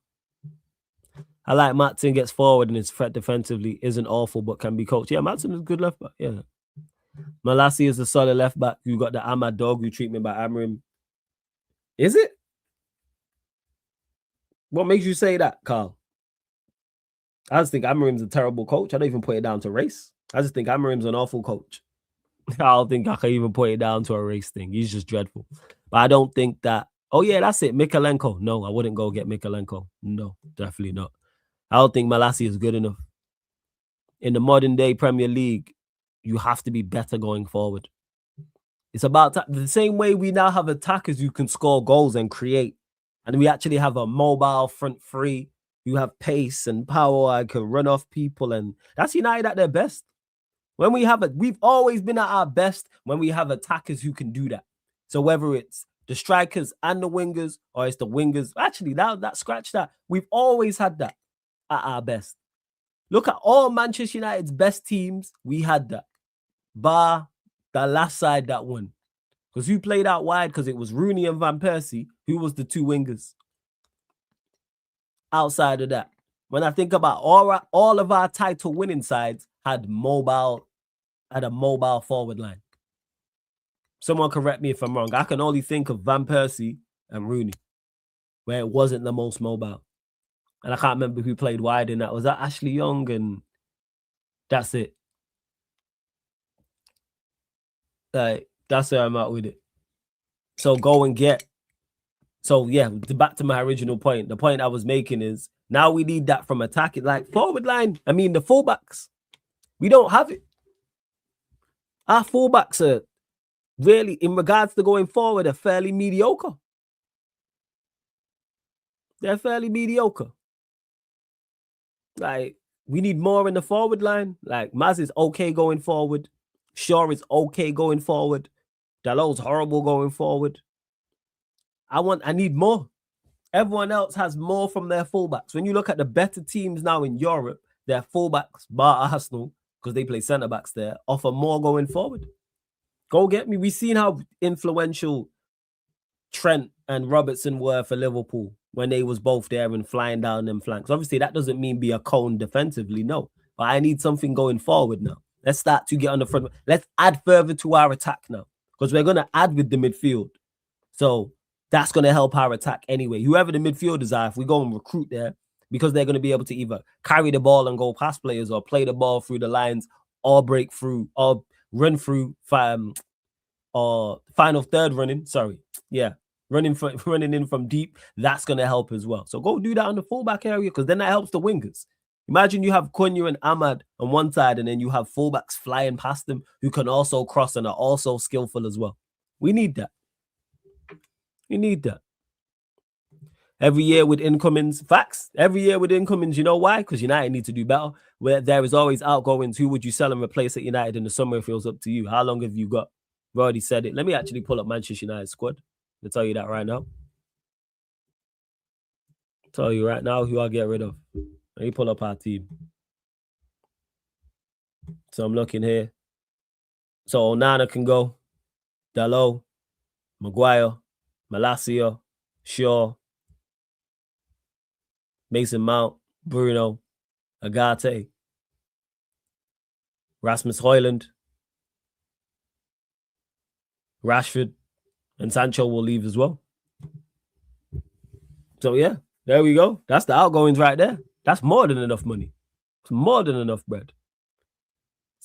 S5: I like Matson gets forward and his threat defensively isn't awful, but can be coached. Yeah, Matson is a good left back. Yeah. Malassi is a solid left back. You got the Ahmad Dog, who treatment by Amrim. Is it? What makes you say that, Carl? I just think Amarim's a terrible coach. I don't even put it down to race. I just think Amarim's an awful coach. I don't think I can even put it down to a race thing. He's just dreadful. But I don't think that. Oh, yeah, that's it. Mikalenko. No, I wouldn't go get Mikalenko. No, definitely not. I don't think Malassi is good enough. In the modern day Premier League, you have to be better going forward. It's about the same way we now have attackers who can score goals and create. And we actually have a mobile front three. You have pace and power and can run off people. And that's United at their best. When we have we've always been at our best when we have attackers who can do that. So whether it's the strikers and the wingers, or it's the wingers, actually, that scratch that. We've always had that at our best. Look at all Manchester United's best teams. We had that. Bar the last side that won. Because who played out wide? Because it was Rooney and Van Persie. Who was the 2 wingers? Outside of that, when I think about all of our title winning sides had a mobile forward line. Someone correct me if I'm wrong. I can only think of Van Persie and Rooney, where it wasn't the most mobile. And I can't remember who played wide in that. Was that Ashley Young? And that's it. That's where I'm at with it. So go and get. So yeah, back to my original point. The point I was making is now we need that from attacking, like forward line. I mean, the fullbacks. We don't have it. Our fullbacks are really, in regards to going forward, are fairly mediocre. They're fairly mediocre. Like, we need more in the forward line. Like, Maz is okay going forward. Shaw is okay going forward. Dalot's horrible going forward. I need more. Everyone else has more from their fullbacks. When you look at the better teams now in Europe, their fullbacks, bar Arsenal, because they play centre-backs there, offer more going forward. Go get me. We've seen how influential Trent and Robertson were for Liverpool when they was both there and flying down them flanks. Obviously, that doesn't mean be a cone defensively, no. but I need something going forward now. Let's start to get on the front. Let's add further to our attack now, because we're going to add with the midfield. So that's going to help our attack anyway. Whoever the midfielders are, if we go and recruit there, because they're going to be able to either carry the ball and go past players, or play the ball through the lines, or break through, or run through, or final third running. Sorry. Yeah. Running in from deep. That's going to help as well. So go do that on the fullback area, because then that helps the wingers. Imagine you have Cunha and Ahmad on one side, and then you have fullbacks flying past them who can also cross and are also skillful as well. We need that. We need that. Every year with incomings, facts. Every year with incomings, you know why? Because United need to do better. Where there is always outgoings. Who would you sell and replace at United in the summer? If it was up to you. How long have you got? We've already said it. Let me actually pull up Manchester United squad. I'll tell you that right now. Tell you right now who I'll get rid of. Let me pull up our team. So I'm looking here. So Onana can go. Dalot, Maguire, Malacia, Shaw, Mason Mount, Bruno, Agate, Rasmus Højlund, Rashford, and Sancho will leave as well. So yeah, there we go. That's the outgoings right there. That's more than enough money. It's more than enough bread.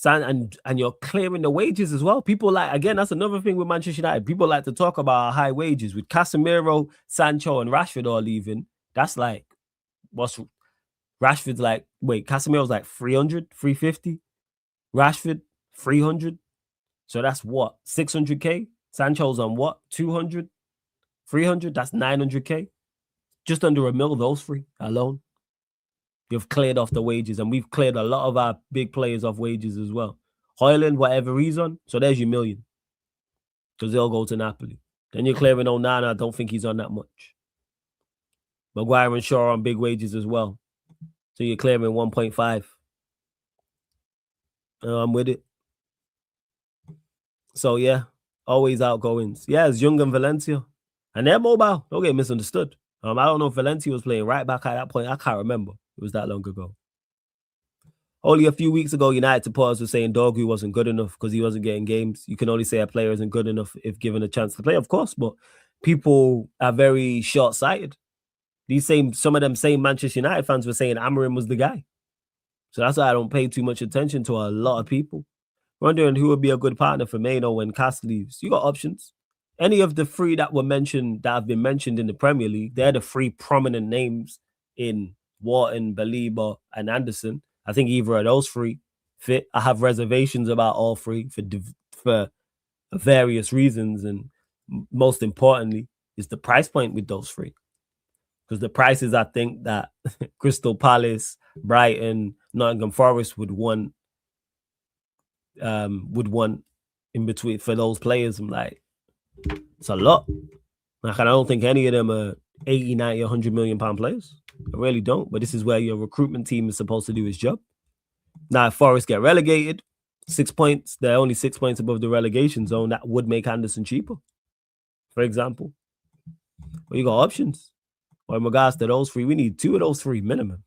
S5: And you're clearing the wages as well. People like, again, that's another thing with Manchester United. People like to talk about our high wages. With Casemiro, Sancho, and Rashford all leaving, that's like, what's Rashford's like, wait, Casemiro's like 300, 350. Rashford, 300. So that's what, 600K? Sancho's on what, 200, 300? That's 900K. Just under $1 million, those three alone. You've cleared off the wages, and we've cleared a lot of our big players off wages as well. Højlund, whatever reason, so there's your $1 million, because they'll go to Napoli. Then you're clearing Onana. I don't think he's on that much. Maguire and Shaw on big wages as well, so you're clearing 1.5. I'm with it. So yeah, always outgoings. Yeah, it's Young and Valencia, and they're mobile. Don't get misunderstood. I don't know if Valencia was playing right back at that point. I can't remember. It was that long ago. Only a few weeks ago, United supporters were saying Dorgu wasn't good enough because he wasn't getting games. You can only say a player isn't good enough if given a chance to play, of course, but people are very short-sighted. Some of them same Manchester United fans were saying Amorim was the guy. So that's why I don't pay too much attention to a lot of people. Wondering who would be a good partner for Maino when Cass leaves. You got options. Any of the three that have been mentioned in the Premier League, they're the three prominent names in Wharton, Baliba, and Anderson. I think either of those three fit. I have reservations about all three for various reasons, and most importantly is the price point with those three. Because the prices, I think that Crystal Palace, Brighton, Nottingham Forest would want in between for those players. I'm like, it's a lot. Like, I don't think any of them are 80, 90, 100 million pound players. I really don't. But this is where your recruitment team is supposed to do its job. Now, if Forest get relegated, 6 points, they're only 6 points above the relegation zone. That would make Anderson cheaper, for example. But you got options. Or in regards to those three, we need 2 of those 3 minimum.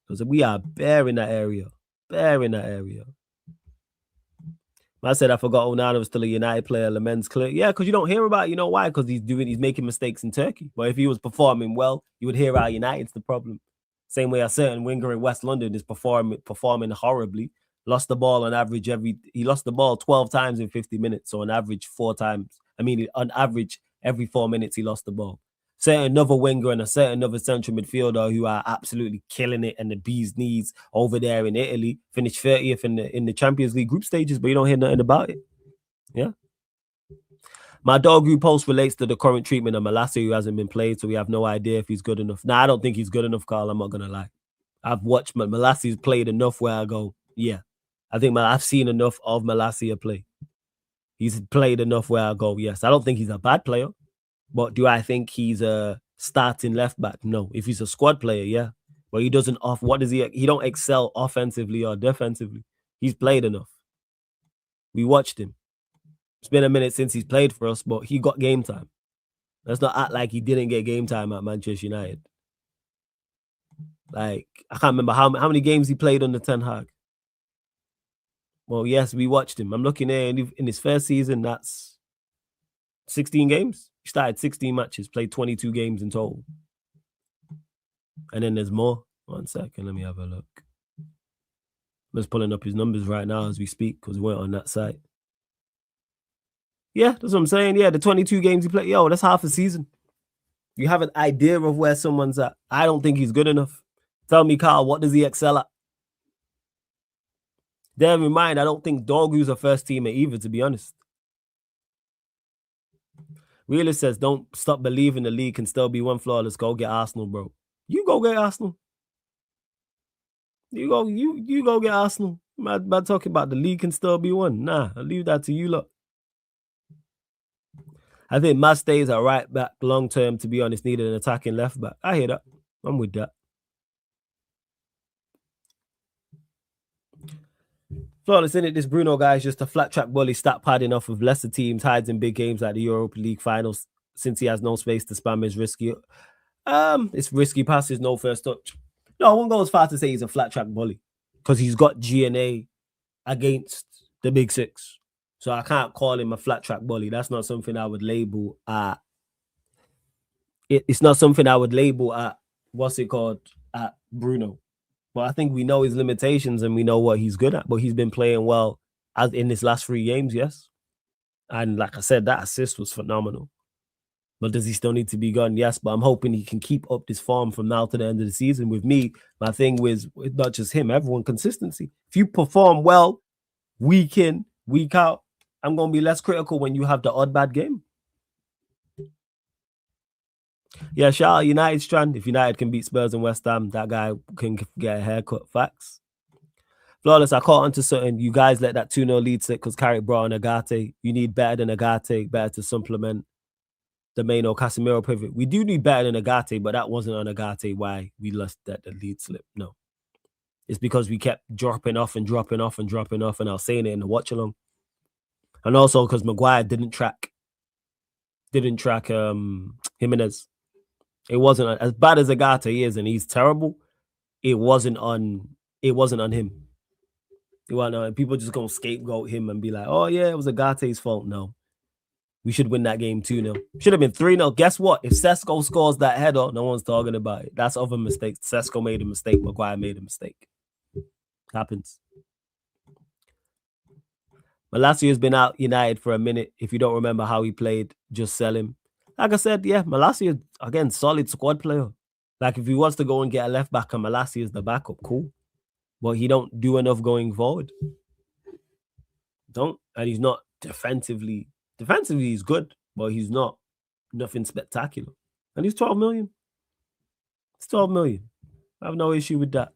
S5: Because we are bare in that area. Bare in that area. I said I forgot Onana was still a United player. Lemens clear. Yeah, because you don't hear about it. You know why? Because he's making mistakes in Turkey. But if he was performing well, you would hear our United's the problem. Same way a certain winger in West London is performing horribly. Lost the ball on average he lost the ball 12 times in 50 minutes. So on average 4 times. On average every 4 minutes he lost the ball. Certain another winger and a certain other central midfielder who are absolutely killing it and the bee's knees over there in Italy finished 30th in the Champions League group stages, but you don't hear nothing about it. Yeah. My Dorgu post relates to the current treatment of Malacia, who hasn't been played, so we have no idea if he's good enough. Nah, I don't think he's good enough, Carl. I'm not gonna lie. I've watched Malacia's played enough where I go, yeah. I think I've seen enough of Malacia play. He's played enough where I go, yes. I don't think he's a bad player. But do I think he's a starting left back? No. If he's a squad player, yeah. But he doesn't he don't excel offensively or defensively. He's played enough. We watched him. It's been a minute since he's played for us, but he got game time. Let's not act like he didn't get game time at Manchester United. Like, I can't remember how many games he played under Ten Hag. Well, yes, we watched him. I'm looking there, and in his first season, that's 16 games. He started 16 matches, played 22 games in total. And then there's more. 1 second, let me have a look. I'm just pulling up his numbers right now as we speak because we weren't on that site. Yeah, that's what I'm saying. Yeah, the 22 games he played, that's half a season. You have an idea of where someone's at. I don't think he's good enough. Tell me, Carl, what does he excel at? Bear in mind, I don't think Dorgu's a first teamer either, to be honest. Realist says, don't stop believing the league can still be one flawless. Go get Arsenal, bro. You go get Arsenal. You go get Arsenal. I'm not talking about the league can still be one. Nah, I'll leave that to you lot. I think Matt stays at right back long term, to be honest, needed an attacking left back. I hear that. I'm with that. Flawless, in it, this Bruno guy is just a flat track bully, stat padding off of lesser teams, hides in big games like the Europa League finals. Since he has no space to spam his risky. It's risky passes, no first touch. No, I won't go as far to say he's a flat track bully because he's got GNA against the big six. So I can't call him a flat track bully. That's not something I would label at. It's not something I would label at, at Bruno. But I think we know his limitations and we know what he's good at. But he's been playing well as in his last 3 games, yes. And like I said, that assist was phenomenal. But does he still need to be gone? Yes, but I'm hoping he can keep up this form from now to the end of the season. With me, my thing was not just him, everyone, consistency. If you perform well, week in, week out, I'm going to be less critical when you have the odd bad game. Yeah, shout out United Strand. If United can beat Spurs and West Ham, that guy can get a haircut. Facts. Flawless, I caught onto something. You guys let that 2-0 lead sit because Carrick brought on Agate. You need better than Agate, better to supplement the main or Casemiro pivot. We do need better than Agate, but that wasn't on Agate why we lost the lead slip. No. It's because we kept dropping off, and I was saying it in the watch along. And also because Maguire didn't track Jimenez. It wasn't as bad as Agate is, and he's terrible. It wasn't on him. People just gonna scapegoat him and be like, "Oh yeah, it was Agate's fault." No, we should win that game 2-0. Should have been 3-0. Guess what? If SESKO scores that header, no one's talking about it. That's other mistakes. SESKO made a mistake. Maguire made a mistake. Happens. Malacia has been out United for a minute. If you don't remember how he played, just sell him. Like I said, yeah, Malacia, again, solid squad player. Like if he wants to go and get a left back and Malacia is the backup, cool. But he don't do enough going forward. And he's not defensively. Defensively, he's good, but he's not nothing spectacular. And he's 12 million. It's 12 million. I have no issue with that.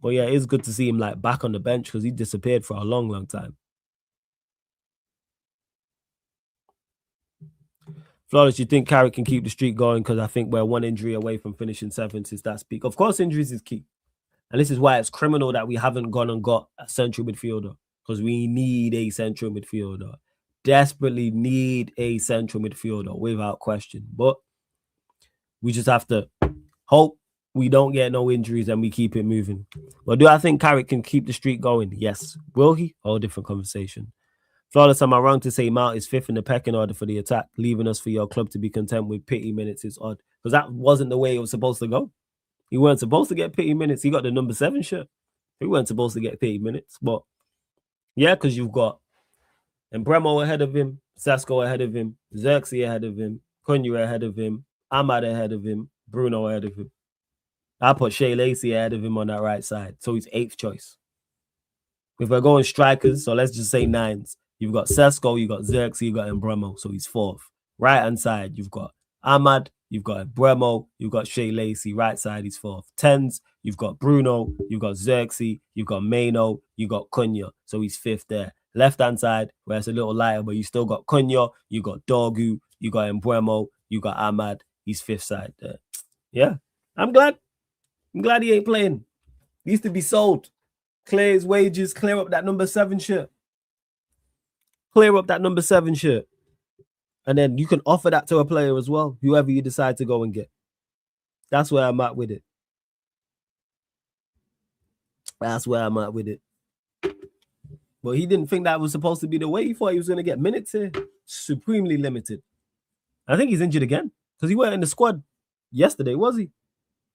S5: But yeah, it's good to see him like back on the bench because he disappeared for a long, long time. Flawless, you think Carrick can keep the streak going? Because I think we're 1 injury away from finishing 7th since that peak. Of course, injuries is key. And this is why it's criminal that we haven't gone and got a central midfielder. Because we need a central midfielder. Desperately need a central midfielder without question. But we just have to hope we don't get no injuries and we keep it moving. But do I think Carrick can keep the streak going? Yes. Will he? Whole different conversation. Flawless, am I wrong to say Mount is 5th in the pecking order for the attack, leaving us for your club to be content with pity minutes is odd? Because that wasn't the way it was supposed to go. He weren't supposed to get pity minutes. He got the number 7 shirt. He weren't supposed to get pity minutes. But yeah, because you've got Embremo ahead of him, SESKO ahead of him, Xerxes ahead of him, Cunha ahead of him, Ahmad ahead of him, Bruno ahead of him. I put Shea Lacey ahead of him on that right side. So he's 8th choice. If we're going strikers, so let's just say 9s. You've got SESKO, you've got Xerxes, you've got Embremo, so he's 4th. Right-hand side, you've got Ahmad, you've got Embremo, you've got Shea Lacey. Right side, he's 4th. 10s, you've got Bruno, you've got Xerxes, you've got Maino, you've got Cunha, so he's 5th there. Left-hand side, where it's a little lighter, but you still got Cunha, you got Dorgu, you got Embremo, you got Ahmad, he's 5th side there. Yeah, I'm glad he ain't playing. He used to be sold. Clear his wages, clear up that number 7 shirt. Clear up that number 7 shirt. And then you can offer that to a player as well, whoever you decide to go and get. That's where I'm at with it. That's where I'm at with it. But he didn't think that was supposed to be the way. He thought he was going to get minutes here. Supremely limited. I think he's injured again because he weren't in the squad yesterday, was he?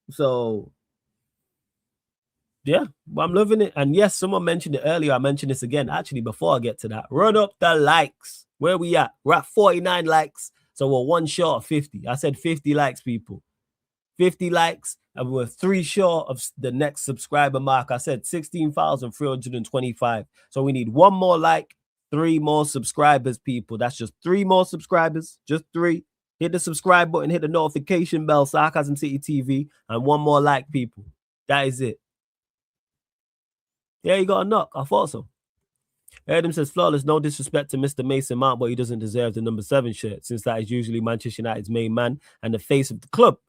S5: So, yeah, but I'm loving it. And yes, someone mentioned it earlier. I mentioned this again. Actually, before I get to that, run up the likes. Where we at? We're at 49 likes. So we're one short of 50. I said 50 likes, people. 50 likes. And we're 3 short of the next subscriber mark. I said 16,325. So we need 1 more like, 3 more subscribers, people. That's just 3 more subscribers. Just 3. Hit the subscribe button, hit the notification bell, Sarcasm City TV, and 1 more like, people. That is it. Yeah, you got a knock. I thought so. Adam says, flawless, no disrespect to Mr. Mason Mount, but he doesn't deserve the number 7 shirt, since that is usually Manchester United's main man and the face of the club.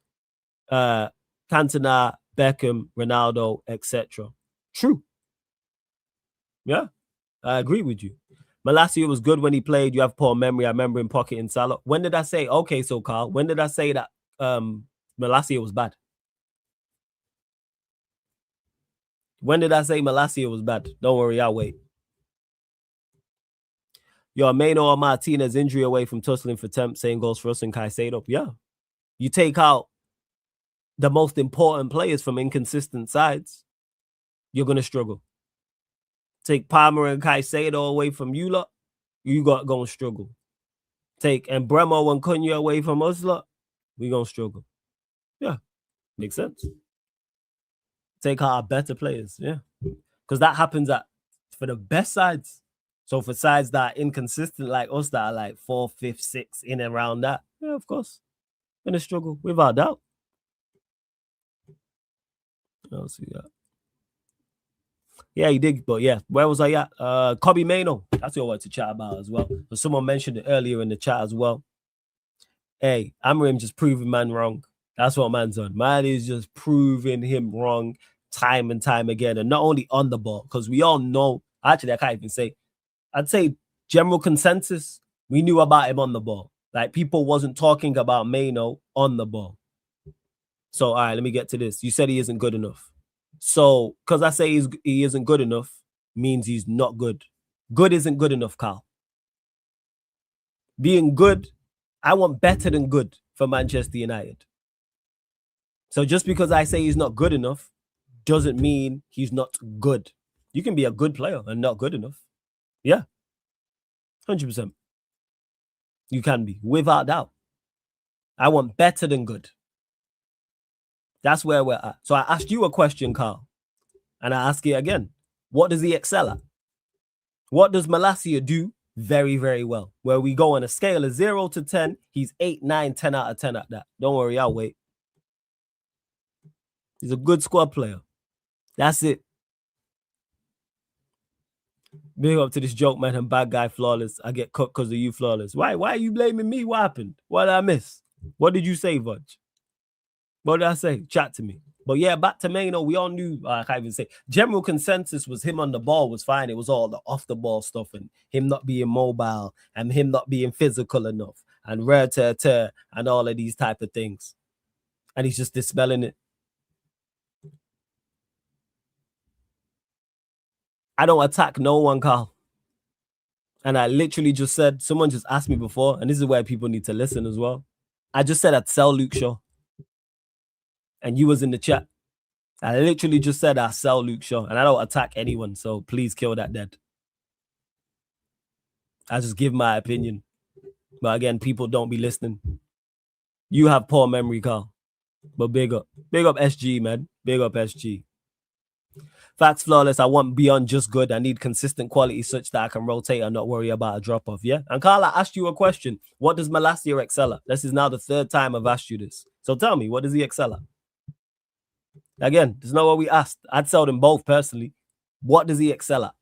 S5: Cantona, Beckham, Ronaldo, etc. True. Yeah, I agree with you. Malacia was good when he played. You have poor memory. I remember him pocketing Salah. When did I say? Okay, so Carl, when did I say that Malacia was bad? When did I say Malacia was bad? Don't worry, I'll wait. Your Mano or Martinez injury away from tussling for temp, saying goals for us and Caicedo. Yeah. You take out the most important players from inconsistent sides, you're going to struggle. Take Palmer and Caicedo away from you lot, you got going to struggle. Take Embremo and Cunha away from us lot, we going to struggle. Yeah, makes sense. Take out our better players, yeah. Because that happens for the best sides. So for sides that are inconsistent like us, that are like 4th, 5th, 6th, in and around that, yeah, of course, going to struggle, without doubt. I'll see that. Yeah, he did, but yeah, where was I at? Kobe Mano. That's what I wanted to chat about as well. But someone mentioned it earlier in the chat as well. Hey, Amorim just proving man wrong. That's what man's on. Man is just proving him wrong time and time again. And not only on the ball, because we all know, actually, I can't even say, I'd say general consensus, we knew about him on the ball. Like, people wasn't talking about Mano on the ball. So, all right, let me get to this. You said he isn't good enough. So, because I say he isn't good enough, means he's not good. Good isn't good enough, Carl. Being good, I want better than good for Manchester United. So just because I say he's not good enough doesn't mean he's not good. You can be a good player and not good enough. Yeah. 100%. You can be, without doubt. I want better than good. That's where we're at. So I asked you a question, Carl, and I ask you again. What does he excel at? What does Malacia do very, very well? Where we go on a scale of 0 to 10, he's 8, 9, 10 out of 10 at that. Don't worry, I'll wait. He's a good squad player. That's it. Big up to this joke, man, and bad guy flawless. I get cut because of you flawless. Why are you blaming me? What happened? What did I miss? What did you say, Vudge? What did I say? Chat to me. But yeah, back to Mano, we all knew, I can't even say, general consensus was him on the ball was fine. It was all the off the ball stuff and him not being mobile and him not being physical enough and rare to and all of these type of things. And he's just dispelling it. I don't attack no one, Carl. And I literally just said, someone just asked me before, and this is where people need to listen as well. I just said I'd sell Luke Shaw. And you was in the chat. I literally just said I sell Luke Shaw. And I don't attack anyone. So please kill that dead. I just give my opinion. But again, people don't be listening. You have poor memory, Carl. But big up. Big up SG, man. Big up SG. Facts flawless. I want beyond just good. I need consistent quality such that I can rotate and not worry about a drop-off. Yeah. And Carl, I asked you a question. What does Malacia excel at? This is now the 3rd time I've asked you this. So tell me, what does he excel at? Again, this is not what we asked. I'd sell them both personally. What does he excel at?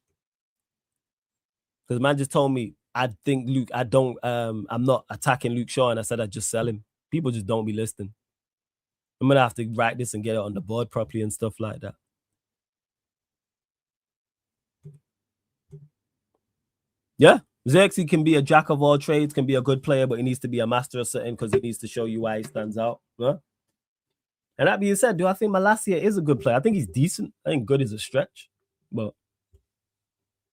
S5: Because man just told me, I think Luke, I'm not attacking Luke Shaw, and I said I'd just sell him. People just don't be listening. I'm going to have to write this and get it on the board properly and stuff like that. Yeah, Xerxes can be a jack of all trades, can be a good player, but he needs to be a master of something because he needs to show you why he stands out. Huh? And that being said, do I think Malacia is a good player? I think he's decent. I think good is a stretch. But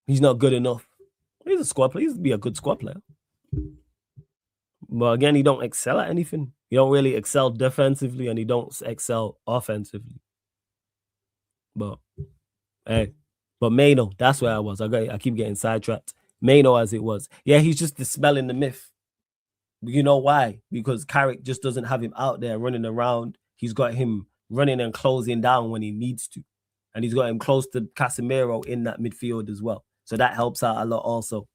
S5: He's not good enough. He's a squad player. He's be a good squad player. But again, he don't excel at anything. He don't really excel defensively, and he don't excel offensively. But hey, but Mano, that's where I was. I keep getting sidetracked. Mano as it was. Yeah, he's just dispelling the myth. You know why? Because Carrick just doesn't have him out there running around. He's got him running and closing down when he needs to. And he's got him close to Casemiro in that midfield as well. So that helps out a lot also.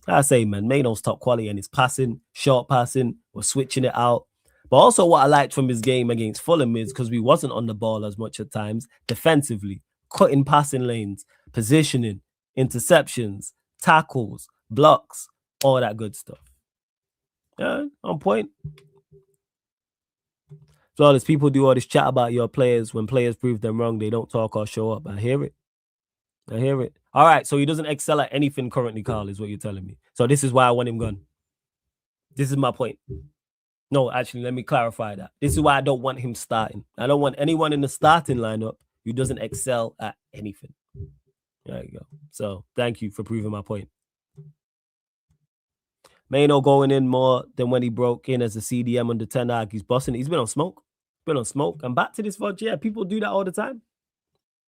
S5: I say, man, Mano's top quality and his passing, short passing, we're switching it out. But also what I liked from his game against Fulham is because we wasn't on the ball as much at times, defensively, cutting passing lanes, positioning, interceptions, tackles, blocks, all that good stuff. Yeah, on point. So as people do all this chat about your players, when players prove them wrong, they don't talk or show up. I hear it. I hear it. All right, so he doesn't excel at anything currently, Carl, is what you're telling me. So this is why I want him gone. This is my point. No, actually, let me clarify that. This is why I don't want him starting. I don't want anyone in the starting lineup who doesn't excel at anything. There you go. So thank you for proving my point. Mano going in more than when he broke in as a CDM under Ten Hag. He's busting. He's been on smoke. Been on smoke. And back to this VOD. Yeah, people do that all the time.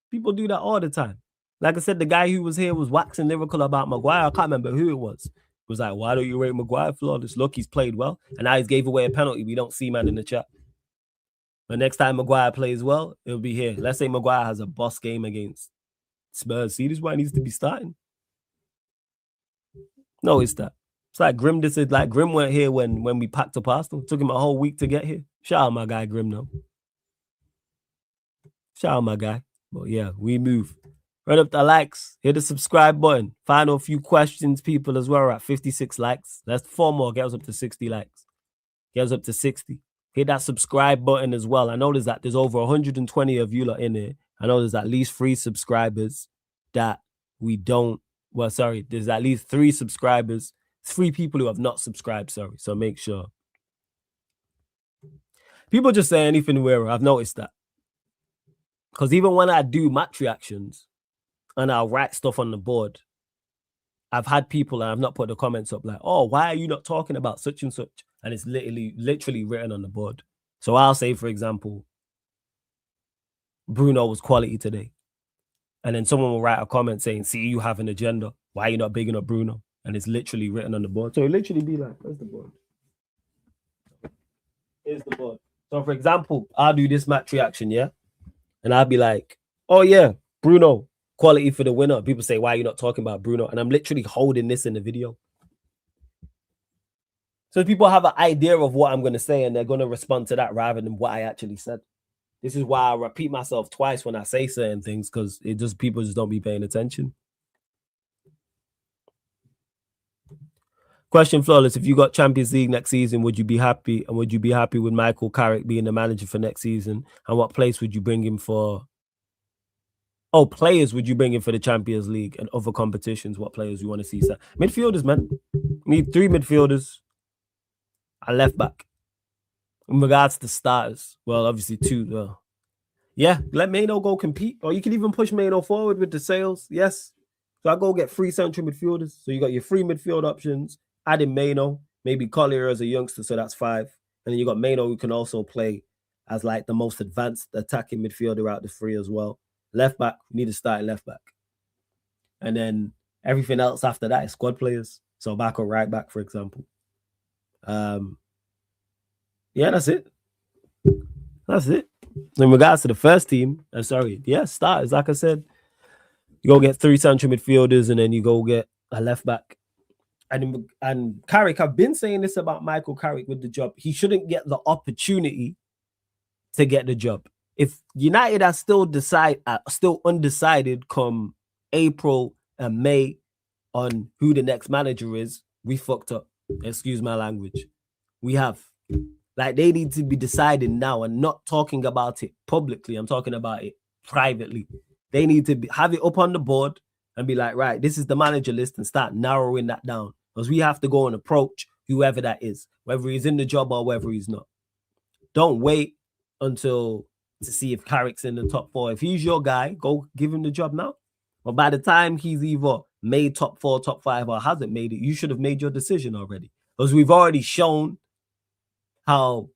S5: People do that all the time. Like I said, the guy who was here was waxing lyrical about Maguire. I can't remember who it was. It was like, why don't you rate Maguire flawless? Look, he's played well. And now he's gave away a penalty. We don't see man in the chat. But next time Maguire plays well, it'll be here. Let's say Maguire has a boss game against Spurs. See, this is why he needs to be starting. No, it's that. It's like Grim decided, like Grim weren't here when we packed up Arsenal. It took him a whole week to get here. Shout out my guy Grim though. Shout out my guy. But yeah, we move. Run up the likes. Hit the subscribe button. Final few questions, people, as well. We're at 56 likes. That's 4 more. Get us up to 60 likes. Get us up to 60. Hit that subscribe button as well. I noticed that there's over 120 of you lot in here. I know there's at least 3 subscribers that we don't. Well, sorry. There's at least 3 subscribers. 3 people who have not subscribed, sorry. So make sure. People just say anything weird. I've noticed that. Because even when I do match reactions and I'll write stuff on the board, I've had people, and I've not put the comments up like, oh, why are you not talking about such and such? And it's literally written on the board. So I'll say, for example, Bruno was quality today. And then someone will write a comment saying, see, you have an agenda. Why are you not bigging up Bruno? And it's literally written on the board. So it literally be like, where's the board? Here's the board. So for example, I'll do this match reaction, yeah? And I'll be like, oh yeah, Bruno, quality for the winner. People say, why are you not talking about Bruno? And I'm literally holding this in the video. So people have an idea of what I'm going to say and they're going to respond to that rather than what I actually said. This is why I repeat myself twice when I say certain things, because people just don't be paying attention. Question flawless. If you got Champions League next season, would you be happy? And would you be happy with Michael Carrick being the manager for next season? And what place would you bring him for? Oh, players would you bring in for the Champions League and other competitions? What players you want to see? Sir? Midfielders, man. We need 3 midfielders. A left back. In regards to starters, well, obviously 2. Yeah, let Mano go compete. Or you can even push Mano forward with the sales. Yes. So I go get 3 central midfielders. So you got your 3 midfield options. Add in Mano. Maybe Collier as a youngster, so that's 5. And then you got Mano who can also play as like the most advanced attacking midfielder out the 3 as well. Left back, we need to start left back. And then everything else after that is squad players. So back or right back, for example. Yeah, that's it. That's it. In regards to the first team, starters. Like I said, you go get 3 central midfielders and then you go get a left back. And Carrick, I've been saying this about Michael Carrick with the job. He shouldn't get the opportunity to get the job. If United are still undecided come April and May on who the next manager is, we fucked up. Excuse my language. We have. Like, they need to be deciding now and not talking about it publicly. I'm talking about it privately. They need to have it up on the board and be like, right, this is the manager list, and start narrowing that down. Because we have to go and approach whoever that is, whether he's in the job or whether he's not. Don't wait until to see if Carrick's in the top 4. If he's your guy, go give him the job now. But by the time he's either made top 4, top 5, or hasn't made it, you should have made your decision already. Because we've already shown how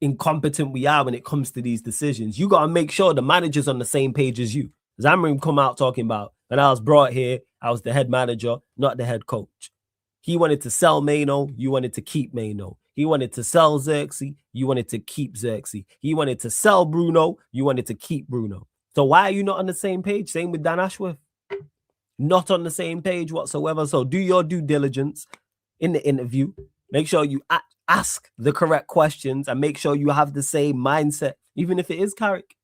S5: incompetent we are when it comes to these decisions. You got to make sure the manager's on the same page as you. Zamrin come out talking about, when I was brought here, I was the head manager, not the head coach. He wanted to sell Mano, you wanted to keep Mano. He wanted to sell Xerxes, you wanted to keep Xerxes. He wanted to sell Bruno, you wanted to keep Bruno. So why are you not on the same page? Same with Dan Ashworth. Not on the same page whatsoever. So do your due diligence in the interview. Make sure you ask the correct questions and make sure you have the same mindset, even if it is Carrick.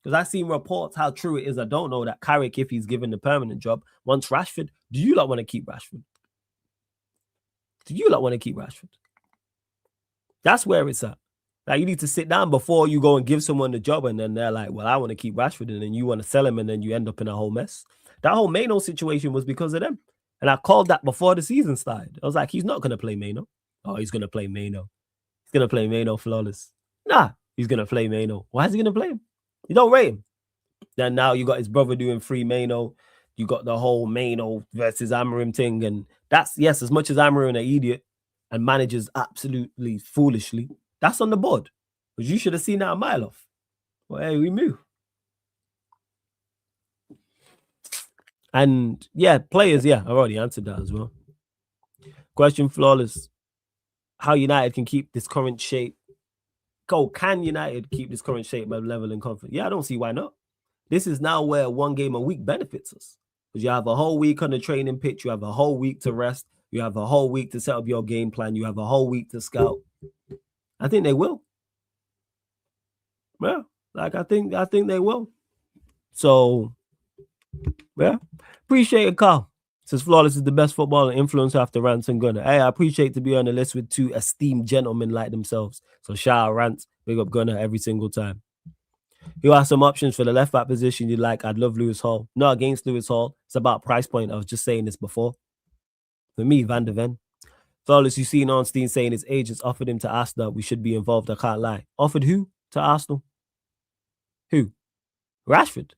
S5: Because I've seen reports how true it is. I don't know that Carrick, if he's given the permanent job, wants Rashford. Do you not want to keep Rashford? Do you not want to keep Rashford? That's where it's at. Like, you need to sit down before you go and give someone the job, and then they're like, well, I want to keep Rashford, and then you want to sell him, and then you end up in a whole mess. That whole Mano situation was because of them. And I called that before the season started. I was like, he's not going to play Mano. Oh, he's going to play Mano. He's going to play Mano flawless. Nah, he's going to play Mano. Why is he going to play him? You don't rate him. Then now you got his brother doing free Mano. You got the whole Mano versus Amorim thing. And that's, yes, as much as Amorim an idiot and manages absolutely foolishly, that's on the board. Because you should have seen that a mile off. Well, hey, we move. And yeah, players, yeah, I've already answered that as well. Question flawless. How United can keep this current shape. Can United keep this current shape by level and confidence? Yeah, I don't see why not. This is now where one game a week benefits us. Because you have a whole week on the training pitch. You have a whole week to rest. You have a whole week to set up your game plan. You have a whole week to scout. I think they will. Yeah, like I think they will. So, yeah, appreciate it, Carl. Says Flawless is the best footballer influencer after Rance and Gunner. Hey, I appreciate to be on the list with two esteemed gentlemen like themselves. So shout out Rance, big up Gunner every single time. You have some options for the left back position you like. I'd love Lewis Hall. Not against Lewis Hall. It's about price point. I was just saying this before. For me, Van de Ven. Flawless, you seen Ornstein saying his agents offered him to Arsenal. We should be involved. I can't lie. Offered who to Arsenal? Who? Rashford.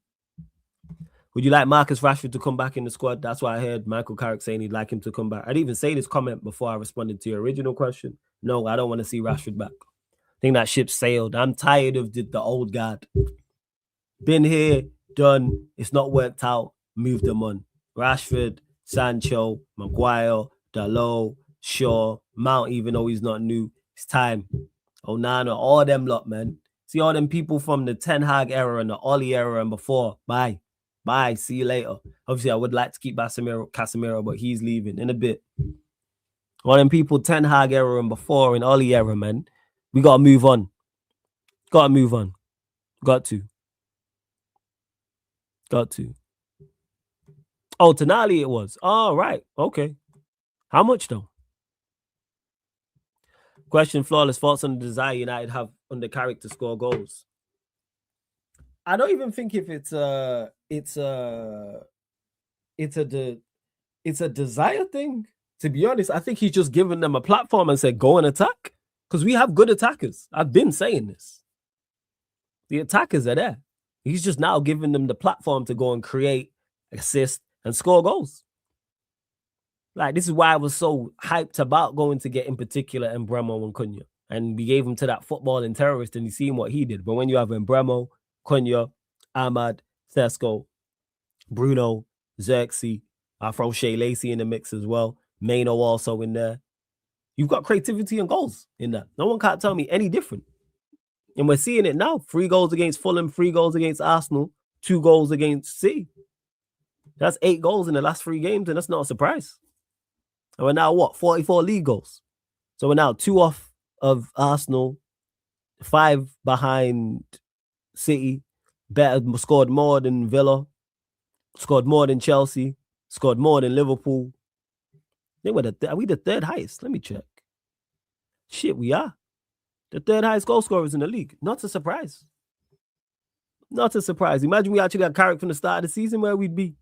S5: Would you like Marcus Rashford to come back in the squad? That's why I heard Michael Carrick saying he'd like him to come back. I'd even say this comment before I responded to your original question. No, I don't want to see Rashford back. I think that ship sailed. I'm tired of the old guard. Been here, done. It's not worked out. Move them on. Rashford, Sancho, Maguire, Dalot, Shaw, Mount, even though he's not new. It's time. Onana, all them lot, man. See all them people from the Ten Hag era and the Oli era and before. Bye. Bye. See you later. Obviously, I would like to keep Casemiro, but he's leaving in a bit. All them people, Ten Hag era and before and Oli era, man. We got to move on. Got to move on. Got to. Oh, Tonali it was. Oh, right. Okay. How much, though? Question flawless. Thoughts on the desire United have on the Carrick to score goals? I don't even think if it's a desire thing. To be honest, I think he's just giving them a platform and said, go and attack. Because we have good attackers. I've been saying this. The attackers are there. He's just now giving them the platform to go and create, assist, and score goals. Like, this is why I was so hyped about going to get, in particular, Mbeumo and Cunha. And we gave him to that footballing terrorist, and you seen what he did. But when you have Mbeumo, Cunha, Ahmad, SESKO, Bruno, Xerxes, I throw Shea Lacey in the mix as well. Mano also in there. You've got creativity and goals in that. No one can't tell me any different. And we're seeing it now. 3 goals against Fulham, 3 goals against Arsenal, 2 goals against City. That's 8 goals in the last 3 games, and that's not a surprise. And we're now, 44 league goals. So we're now 2 off of Arsenal, 5 behind City, scored more than Villa, scored more than Chelsea, scored more than Liverpool. I think are we the 3rd highest? Let me check. Shit, we are. The 3rd highest goal scorers in the league. Not a surprise. Not a surprise. Imagine we actually got Carrick from the start of the season, where we'd be.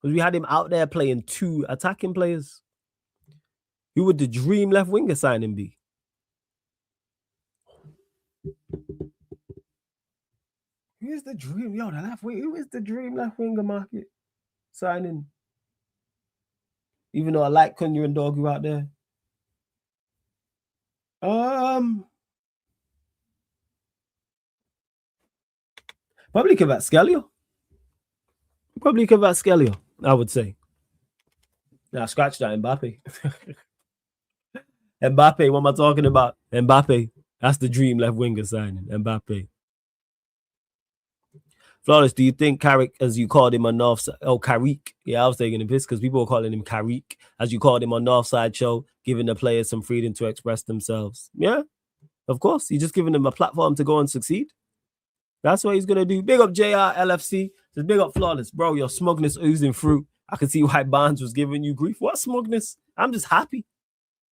S5: Because we had him out there playing 2 attacking players. Who would the dream left winger signing be? Who is the dream? Yo, the left winger. Who is the dream left winger market signing? Even though I like Cunha and Dogu out there. Probably Kvaratskhelia. I would say. Now, scratch that, Mbappe. Mbappe, what am I talking about? Mbappe. That's the dream left winger signing. Mbappe. Flawless, do you think Carrick, as you called him on North Side? Oh, Carrick. Yeah, I was taking a piss because people were calling him Carrick, as you called him on North Side Show, giving the players some freedom to express themselves. Yeah, of course. You're just giving them a platform to go and succeed. That's what he's going to do. Big up JR LFC. Says big up Flawless. Bro, your smugness oozing through. I can see why Barnes was giving you grief. What smugness? I'm just happy.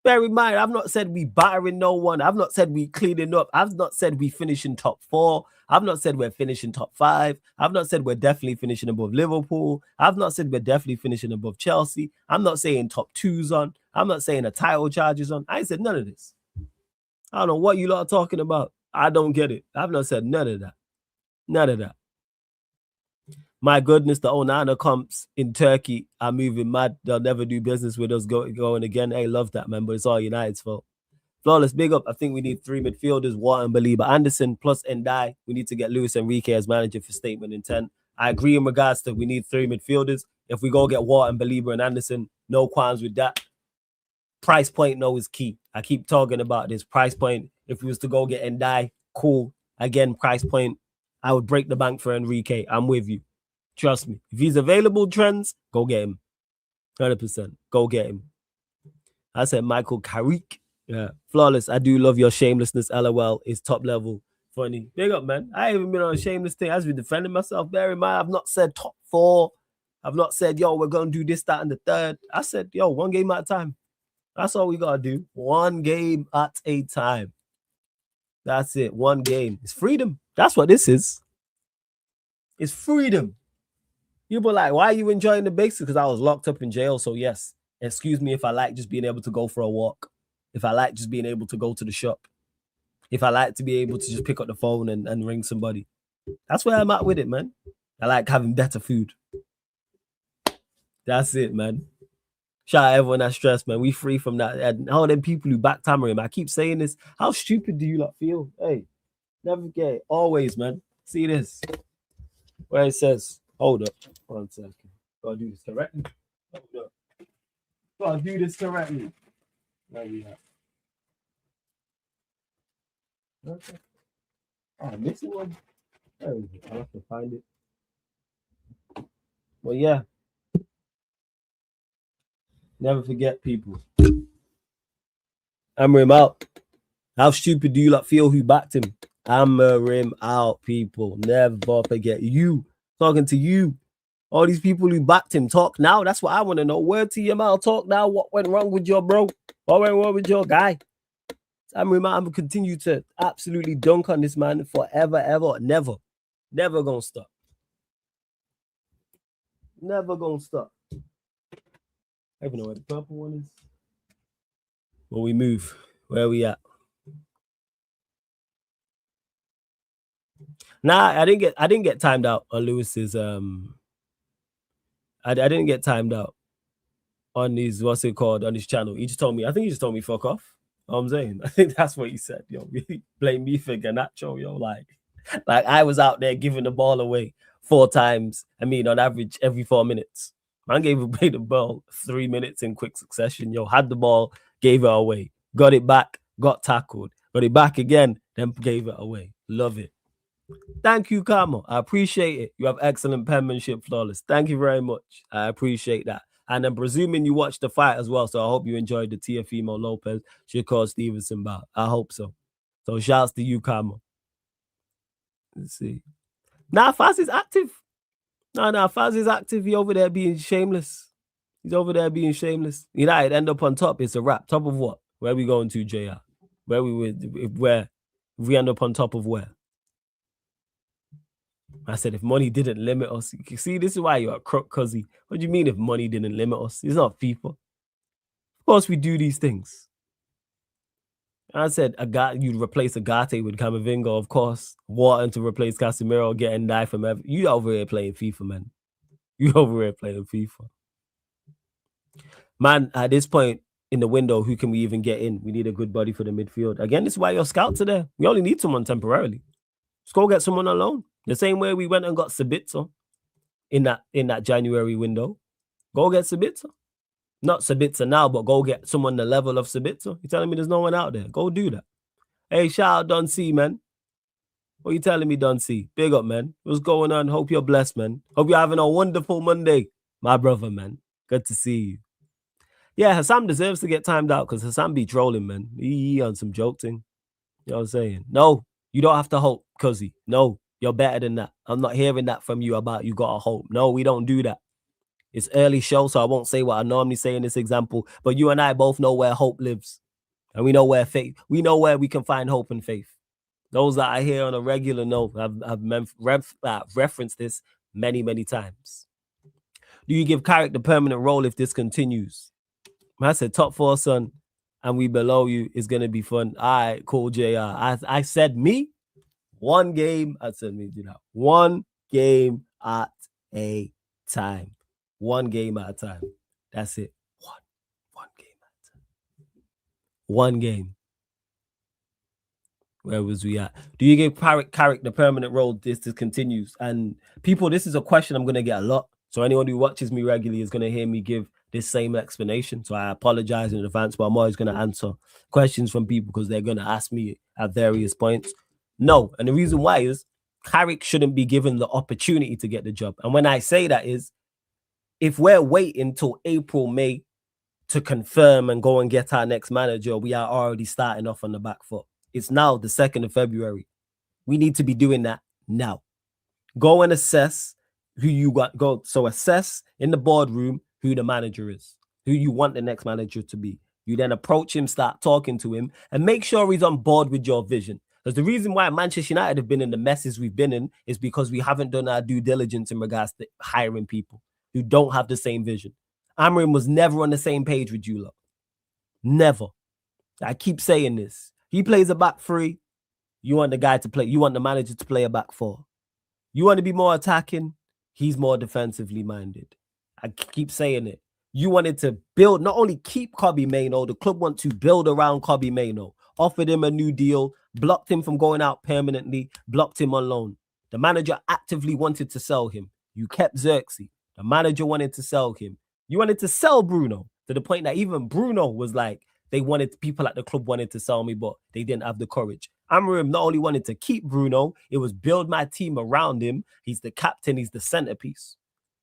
S5: Bear in mind, I've not said we battering no one. I've not said we cleaning up. I've not said we finishing top 4. I've not said we're finishing top 5. I've not said we're definitely finishing above Liverpool. I've not said we're definitely finishing above Chelsea. I'm not saying top 2's on. I'm not saying a title charge is on. I ain't said none of this. I don't know what you lot are talking about. I don't get it. I've not said none of that. None of that. My goodness, the Onana comps in Turkey are moving mad. They'll never do business with us going again. Hey, love that, man, but it's all United's fault. Flawless, big up. I think we need 3 midfielders, Watt and Belieber Anderson plus Ndai. We need to get Luis Enrique as manager for statement intent. I agree in regards to we need 3 midfielders. If we go get Watt and Belieber and Anderson, no qualms with that. Price point, no, is key. I keep talking about this price point. If we was to go get Ndai, cool. Again, price point. I would break the bank for Enrique. I'm with you. Trust me. If he's available, Trends, go get him. 100%. Go get him. I said Michael Carrick. Yeah. Flawless. I do love your shamelessness. LOL is top level. Funny. Big up, man. I ain't even been on a shameless thing. I've been defending myself. Bear in mind, I've not said top 4. I've not said, yo, we're going to do this, that, and the third. I said, yo, 1 game at a time. That's all we got to do. 1 game at a time. That's it. 1 game. It's freedom. That's what this is. It's freedom. You be like, why are you enjoying the basics? Because I was locked up in jail. So yes, excuse me if I like just being able to go for a walk. If I like just being able to go to the shop. If I like to be able to just pick up the phone and ring somebody. That's where I'm at with it, man. I like having better food. That's it, man. Shout out everyone that's stressed, man. We free from that. And all them people who back tammer him. I keep saying this. How stupid do you lot feel? Hey, never forget it. Always, man. See this. Where it says, hold up. 1 second. Gotta do this correctly. Hold up. Gotta do this correctly. There we have. Okay. Oh, I'm missing one. There we go. I'll have to find it. Well, yeah. Never forget, people. Hammer him out. How stupid do you lot feel who backed him? Hammer him out, people. Never forget. You. Talking to you. All these people who backed him, talk now. That's what I want to know. Word to your mouth, talk now. What went wrong with your bro? What went wrong with your guy? I'm going to continue to absolutely dunk on this man forever, ever, never. Never going to stop. Never going to stop. I don't even know where the purple one is. Well, we move. Where are we at? Nah, I didn't get timed out on Lewis's I didn't get timed out on his, what's it called, on his channel. He just told me, I think he just told me fuck off. You know what I'm saying? I think that's what he said. Yo, blame me for Garnacho, yo. Like I was out there giving the ball away 4 times. I mean, on average, every 4 minutes. Man gave away the ball 3 minutes in quick succession. Yo, had the ball, gave it away. Got it back, got tackled. Got it back again, then gave it away. Love it. Thank you, Kamo. I appreciate it. You have excellent penmanship, Flawless. Thank you very much. I appreciate that. And I'm presuming you watched the fight as well. So I hope you enjoyed the Teofimo Lopez Shakur Stevenson bout. I hope so. So shouts to you, Kamo. Let's see. Nah, Faz is active. Nah, Faz is active. He over there being shameless. He's over there being shameless. United end up on top. It's a wrap. Top of what? Where we going to, JR? Where if we end up on top of where? I said, if money didn't limit us. See, this is why you're a crook, cuzzy. What do you mean if money didn't limit us? It's not FIFA. Of course, we do these things. I said, you'd replace Agate with Camavinga, of course. Wharton to replace Casemiro, getting die from every. You over here playing FIFA, man. You over here playing FIFA. Man, at this point in the window, who can we even get in? We need a good body for the midfield. Again, this is why your scouts are there. We only need someone temporarily. Let's go get someone on loan. The same way we went and got Sabitzer in that January window. Go get Sabitzer. Not Sabitzer now, but go get someone the level of Sabitzer. You telling me there's no one out there? Go do that. Hey, shout out Don C, man. What you telling me, Don C? Big up, man. What's going on? Hope you're blessed, man. Hope you're having a wonderful Monday, my brother, man. Good to see you. Yeah, Hassan deserves to get timed out because Hassan be trolling, man. He on some joke thing. You know what I'm saying? No, you don't have to hope, cuzzy. No, you're better than that. I'm not hearing that from you about you got to hope. No, we don't do that. It's early show, so I won't say what I normally say in this example. But you and I both know where hope lives. And we know where faith, we know where we can find hope and faith. Those that I hear on a regular note, I've referenced this many, many times. Do you give Carrick the permanent role if this continues? I said top 4, son, and we below you is going to be fun. All right, cool, JR. I said me, one game. I said me, do that. One game at a time. One game at a time. That's it. One game at a time. One game. Where was we at? Do you give Carrick the permanent role this continues? And people, this is a question I'm going to get a lot. So anyone who watches me regularly is going to hear me give this same explanation. So I apologize in advance, but I'm always going to answer questions from people because they're going to ask me at various points. No. And the reason why is Carrick shouldn't be given the opportunity to get the job. And when I say that is, if we're waiting till April, May to confirm and go and get our next manager, we are already starting off on the back foot. It's now the 2nd of February. We need to be doing that now. Go and assess who you got. So assess in the boardroom who the manager is, who you want the next manager to be. You then approach him, start talking to him, and make sure he's on board with your vision. Because the reason why Manchester United have been in the messes we've been in is because we haven't done our due diligence in regards to hiring people who don't have the same vision. Amorim was never on the same page with you lot. Never. I keep saying this. He plays a back 3. You want the guy to play. You want the manager to play a back 4. You want to be more attacking. He's more defensively minded. I keep saying it. You wanted to build, not only keep Kobbie Mainoo, the club want to build around Kobbie Mainoo. Offered him a new deal, blocked him from going out permanently, blocked him on loan. The manager actively wanted to sell him. You kept Xerxes. The manager wanted to sell him. You wanted to sell Bruno to the point that even Bruno was like, people at the club wanted to sell me, but they didn't have the courage. Amorim not only wanted to keep Bruno, it was build my team around him. He's the captain, he's the centerpiece.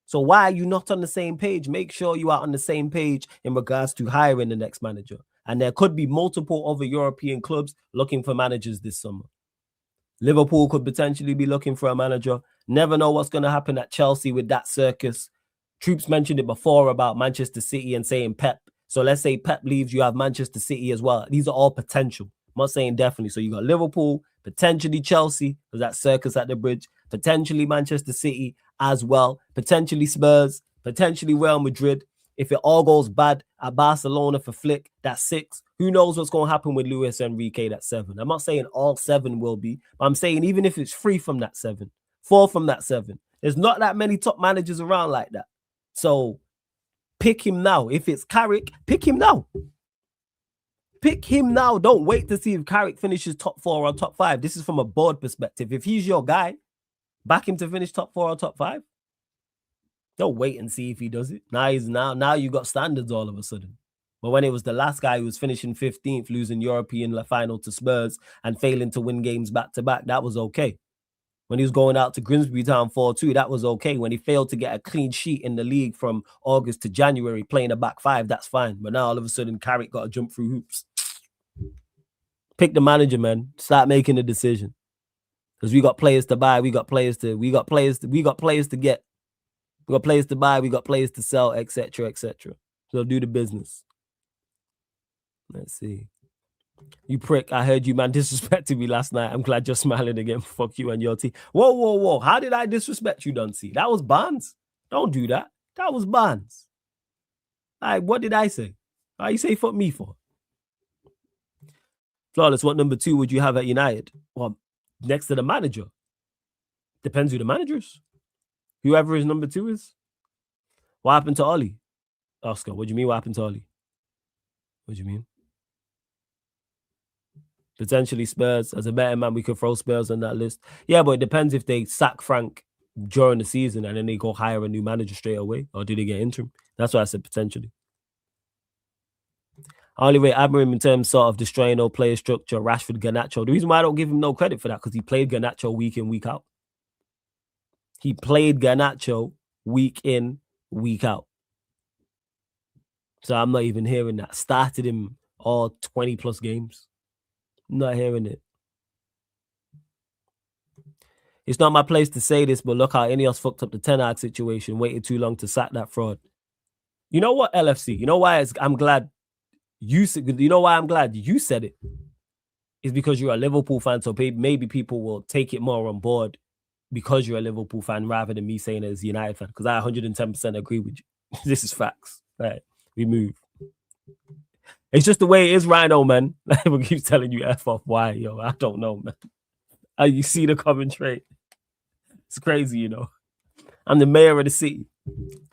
S5: So why are you not on the same page? Make sure you are on the same page in regards to hiring the next manager. And there could be multiple other European clubs looking for managers this summer. Liverpool could potentially be looking for a manager. Never know what's going to happen at Chelsea with that circus. Troops mentioned it before about Manchester City and saying Pep. So let's say Pep leaves, you have Manchester City as well. These are all potential. I'm not saying definitely. So you got Liverpool, potentially Chelsea, because that circus at the bridge, potentially Manchester City as well, potentially Spurs, potentially Real Madrid. If it all goes bad at Barcelona for Flick, that's 6. Who knows what's going to happen with Luis Enrique, that's 7. I'm not saying all 7 will be, but I'm saying even if it's 3 from that 7, 4 from that 7, there's not that many top managers around like that. So pick him now. If it's Carrick, pick him now. Pick him now. Don't wait to see if Carrick finishes top 4 or top 5. This is from a board perspective. If he's your guy, back him to finish top 4 or top 5. Don't wait and see if he does it. Now you got standards all of a sudden. But when it was the last guy who was finishing 15th, losing European final to Spurs and failing to win games back-to-back, that was okay. When he was going out to Grimsby Town 4-2, that was okay. When he failed to get a clean sheet in the league from August to January, playing a back 5, that's fine. But now all of a sudden, Carrick got to jump through hoops. Pick the manager, man. Start making a decision. Because we got players to buy, we got players to get. We got players to buy, we got players to sell, etc., etc. So do the business. Let's see. You prick, I heard you, man, disrespecting me last night. I'm glad you're smiling again. Fuck you and your team. Whoa. How did I disrespect you, Duncy? That was Barnes. Don't do that. That was Barnes. What did I say? How you say fuck me for? Flawless, what number 2 would you have at United? Well, next to the manager. Depends who the manager is. Whoever his number 2 is. What happened to Ollie? Oscar, what do you mean? What happened to Oli? What do you mean? Potentially Spurs. As a better man, we could throw Spurs on that list. Yeah, but it depends if they sack Frank during the season and then they go hire a new manager straight away, or do they get interim? That's why I said potentially. I only rate Amorim in terms sort of destroying no player structure, Rashford, Garnacho. The reason why I don't give him no credit for that, because he played Garnacho week in, week out. He played Garnacho week in, week out. So I'm not even hearing that. Started him all 20 plus games. I'm not hearing it. It's not my place to say this, but look how Ineos fucked up the Ten Hag situation, waited too long to sack that fraud. You know what, LFC? You know why I'm glad you said it? It's because you're a Liverpool fan, so maybe people will take it more on board because you're a Liverpool fan rather than me saying it as a United fan, because I 110% agree with you. This is facts. Right, we move. It's just the way it is, Rhino, man. Everyone keeps telling you F off. Why, yo? I don't know, man. You see the commentary. It's crazy, you know. I'm the mayor of the city,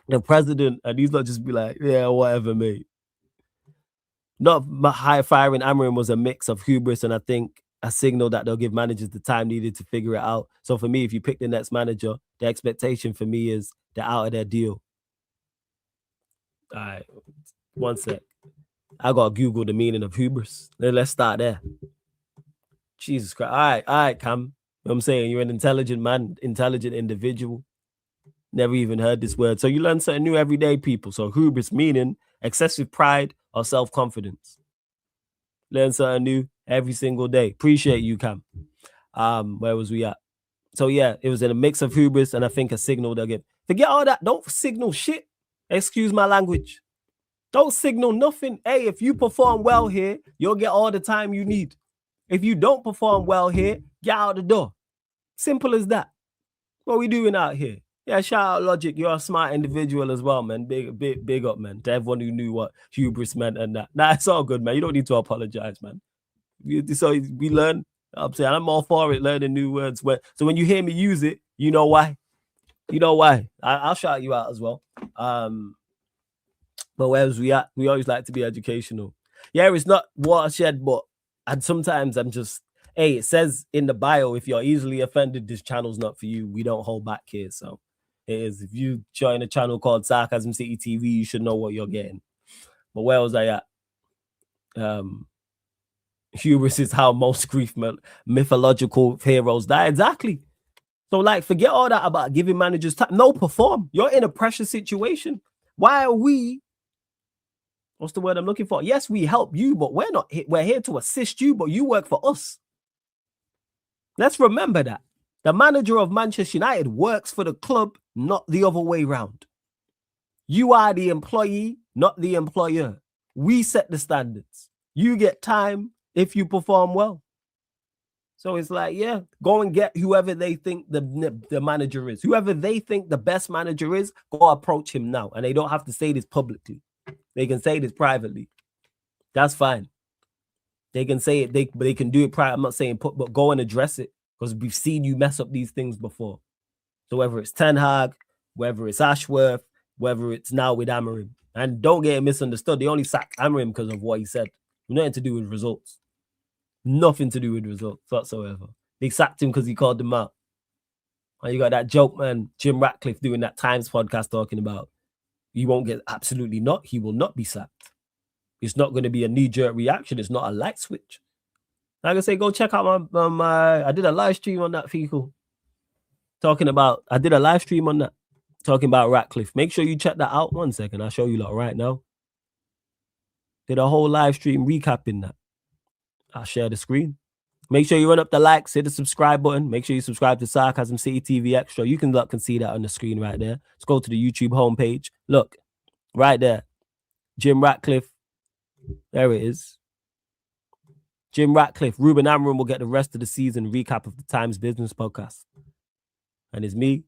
S5: the president, and he's not just be like, yeah, whatever, mate. Not high firing Amorim was a mix of hubris and I think a signal that they'll give managers the time needed to figure it out. So for me, if you pick the next manager, the expectation for me is they're out of their deal. All right, one sec. I got to Google the meaning of hubris. Let's start there. Jesus Christ. All right, Cam. You know what I'm saying? You're an intelligent man, intelligent individual. Never even heard this word. So you learn something new every day, people. So hubris meaning excessive pride or self-confidence. Learn something new every single day. Appreciate you, Cam. Where was we at? So yeah, it was in a mix of hubris and I think a signal they'll give. Forget all that. Don't signal shit. Excuse my language. Don't signal nothing. Hey, if you perform well here, you'll get all the time you need. If you don't perform well here, get out the door. Simple as that. What are we doing out here? Yeah, shout out Logic. You're a smart individual as well, man. Big up, man. To everyone who knew what hubris meant and that. Nah, it's all good, man. You don't need to apologize, man. So we learn. I'm saying I'm all for it, learning new words. So when you hear me use it, you know why. You know why. I'll shout you out as well. But where was we at? We always like to be educational. Yeah, it's not watershed, but and sometimes I'm just, hey, it says in the bio, if you're easily offended, this channel's not for you. We don't hold back here. So it is. If you join a channel called Sarcasm City TV, you should know what you're getting. But where was I at? Hubris is how most Greek mythological heroes die. Exactly. So, like, forget all that about giving managers time. No, perform. You're in a pressure situation. Why are we? What's the word I'm looking for? Yes, we help you, but we're here to assist you, but you work for us. Let's remember that. The manager of Manchester United works for the club, not the other way around. You are the employee, not the employer. We set the standards. You get time if you perform well. So it's like, yeah, go and get whoever they think the manager is. Whoever they think the best manager is, go approach him now. And they don't have to say this publicly. They can say this privately. That's fine. They can say it, they can do it private. I'm not saying but go and address it, because we've seen you mess up these things before. So whether it's Ten Hag, whether it's Ashworth, whether it's now with Amorim. And don't get it misunderstood. They only sacked Amorim because of what he said. Nothing to do with results. Nothing to do with results whatsoever. They sacked him because he called them out. And you got that joke, man, Jim Ratcliffe doing that Times podcast talking about he won't get absolutely not. He will not be sacked. It's not going to be a knee-jerk reaction. It's not a light switch. Like I say, go check out my I did a live stream on that, Fecal. I did a live stream on that. Talking about Ratcliffe. Make sure you check that out. 1 second. I'll show you lot right now. Did a whole live stream recapping that. I'll share the screen. Make sure you run up the likes, hit the subscribe button. Make sure you subscribe to Sarcasm City TV Extra. You can look and see that on the screen right there. Let's go to the YouTube homepage. Look, right there. Jim Ratcliffe. There it is. Jim Ratcliffe. Ruben Amorim will get the rest of the season recap of the Times Business podcast. And it's me.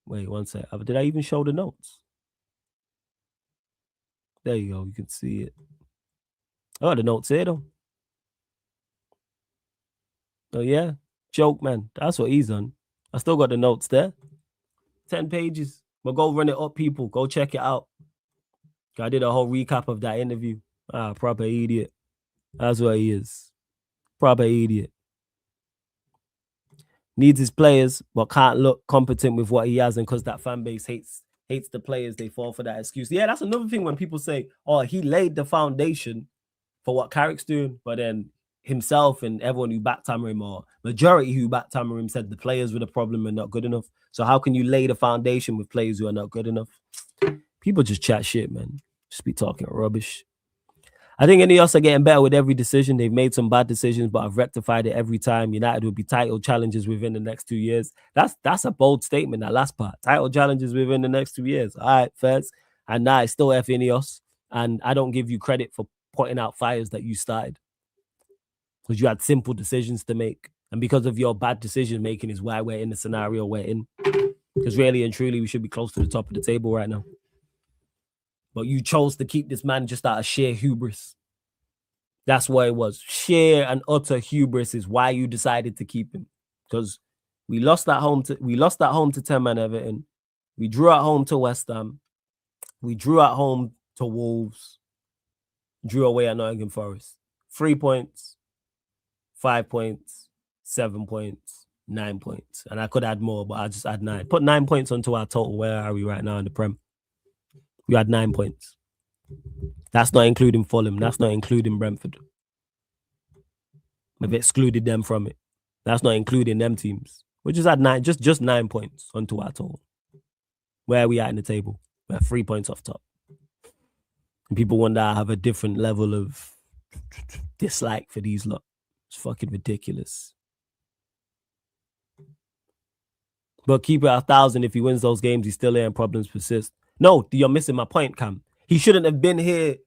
S5: Wait, 1 sec. Did I even show the notes? There you go. You can see it. Oh, the notes here, though. Oh, yeah. Joke, man. That's what he's on. I still got the notes there. 10 pages. But go run it up, people. Go check it out. I did a whole recap of that interview. Proper idiot. That's what he is. Proper idiot. Needs his players, but can't look competent with what he has, and because that fan base hates the players, they fall for that excuse. Yeah, that's another thing when people say, "Oh, he laid the foundation for what Carrick's doing," but then himself and everyone who backed him, or majority who backed him, said the players were the problem and not good enough. So how can you lay the foundation with players who are not good enough? People just chat shit, man. Just be talking rubbish. I think Ineos are getting better with every decision. They've made some bad decisions, but I've rectified it every time. United will be title challenges within the next 2 years. That's a bold statement, that last part. Title challenges within the next 2 years. All right, first. And now it's still F Ineos. And I don't give you credit for pointing out fires that you started, because you had simple decisions to make. And because of your bad decision making is why we're in the scenario we're in. Because really and truly, we should be close to the top of the table right now. But you chose to keep this man just out of sheer hubris. That's what it was. Sheer and utter hubris is why you decided to keep him. Because we lost at home to 10-man Everton. We drew at home to West Ham. We drew at home to Wolves. Drew away at Nottingham Forest. 3 points, 5 points, 7 points, 9 points. And I could add more, but I just add 9. Put 9 points onto our total. Where are we right now in the Prem? We had 9 points. That's not including Fulham. That's not including Brentford. We've excluded them from it. That's not including them teams. We just had 9, just 9 points onto our total. Where are we at in the table? We're 3 points off top. And people wonder I have a different level of dislike for these lot. It's fucking ridiculous. But keep it 1,000. If he wins those games, he's still here and problems persist. No, you're missing my point, Cam. He shouldn't have been here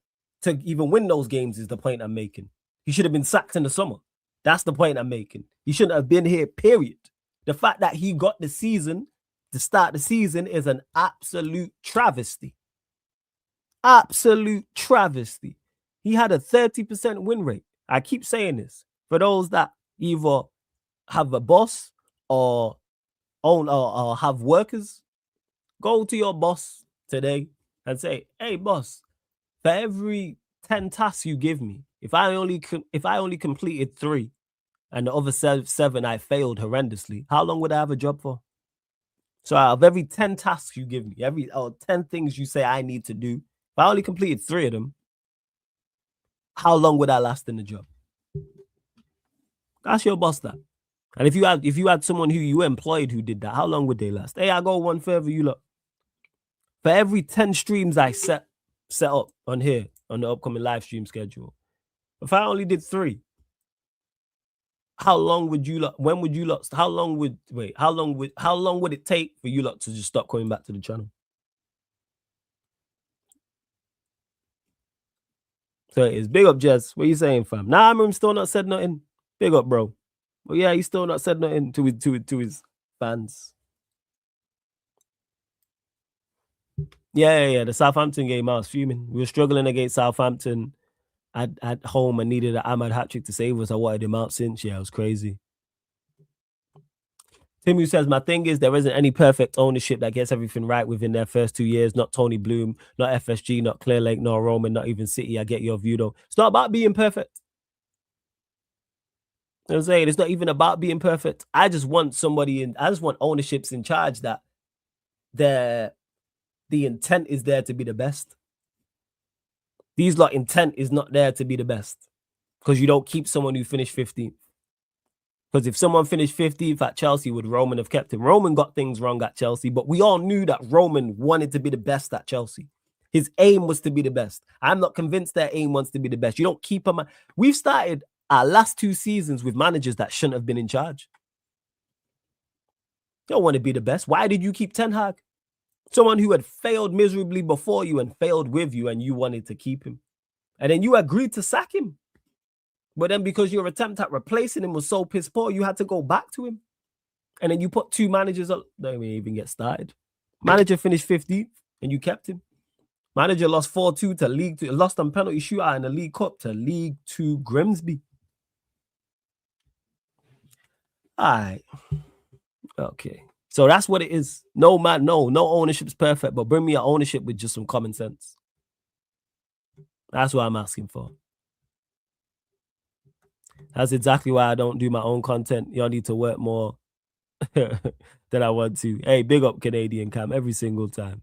S5: to even win those games is the point I'm making. He should have been sacked in the summer. That's the point I'm making. He shouldn't have been here, period. The fact that he got the season, to start the season, is an absolute travesty. Absolute travesty. He had a 30% win rate. I keep saying this. For those that either have a boss or own or have workers, go to your boss today and say, "Hey, boss, for every 10 tasks you give me, if I only completed 3 and the other 7 I failed horrendously, how long would I have a job for? So out of every 10 tasks you give me, 10 things you say I need to do, if I only completed 3 of them, how long would I last in the job?" Ask your boss that. And if you had someone who you employed who did that, how long would they last? Hey, I go one further, you look. For every 10 streams I set up on here on the upcoming live stream schedule, if I only did 3, how long would you lot? When would you lot? How long would it take for you lot to just stop coming back to the channel? So it is. Big up, Jez. What are you saying, fam? Nah, I'm still not said nothing. Big up, bro. But yeah, he's still not said nothing to his fans. Yeah. The Southampton game, I was fuming. We were struggling against Southampton at home and needed an Ahmad hat-trick to save us. I wanted him out since. Yeah, it was crazy. Tim, who says, my thing is there isn't any perfect ownership that gets everything right within their first 2 years. Not Tony Bloom, not FSG, not Clear Lake, not Roman, not even City. I get your view, though. It's not about being perfect. You know what I'm saying? It's not even about being perfect. I just want ownerships in charge that the intent is there to be the best. These lot intent is not there to be the best, because you don't keep someone who finished 15th. Because if someone finished 15th at Chelsea, would Roman have kept him? Roman got things wrong at Chelsea, but we all knew that Roman wanted to be the best at Chelsea. His aim was to be the best. I'm not convinced their aim wants to be the best. You don't keep him. We've started our last 2 seasons with managers that shouldn't have been in charge. You don't want to be the best. Why did you keep Ten Hag? Someone who had failed miserably before you and failed with you, and you wanted to keep him. And then you agreed to sack him. But then because your attempt at replacing him was so piss poor, you had to go back to him. And then you put 2 managers up. Don't even get started. Manager finished 15th and you kept him. Manager lost 4-2 to League 2. Lost on penalty shootout in the League Cup to League 2 Grimsby. All right. Okay. So that's what it is. No ownership's perfect, but bring me an ownership with just some common sense. That's what I'm asking for. That's exactly why I don't do my own content. Y'all need to work more than I want to. Hey, big up Canadian Cam every single time.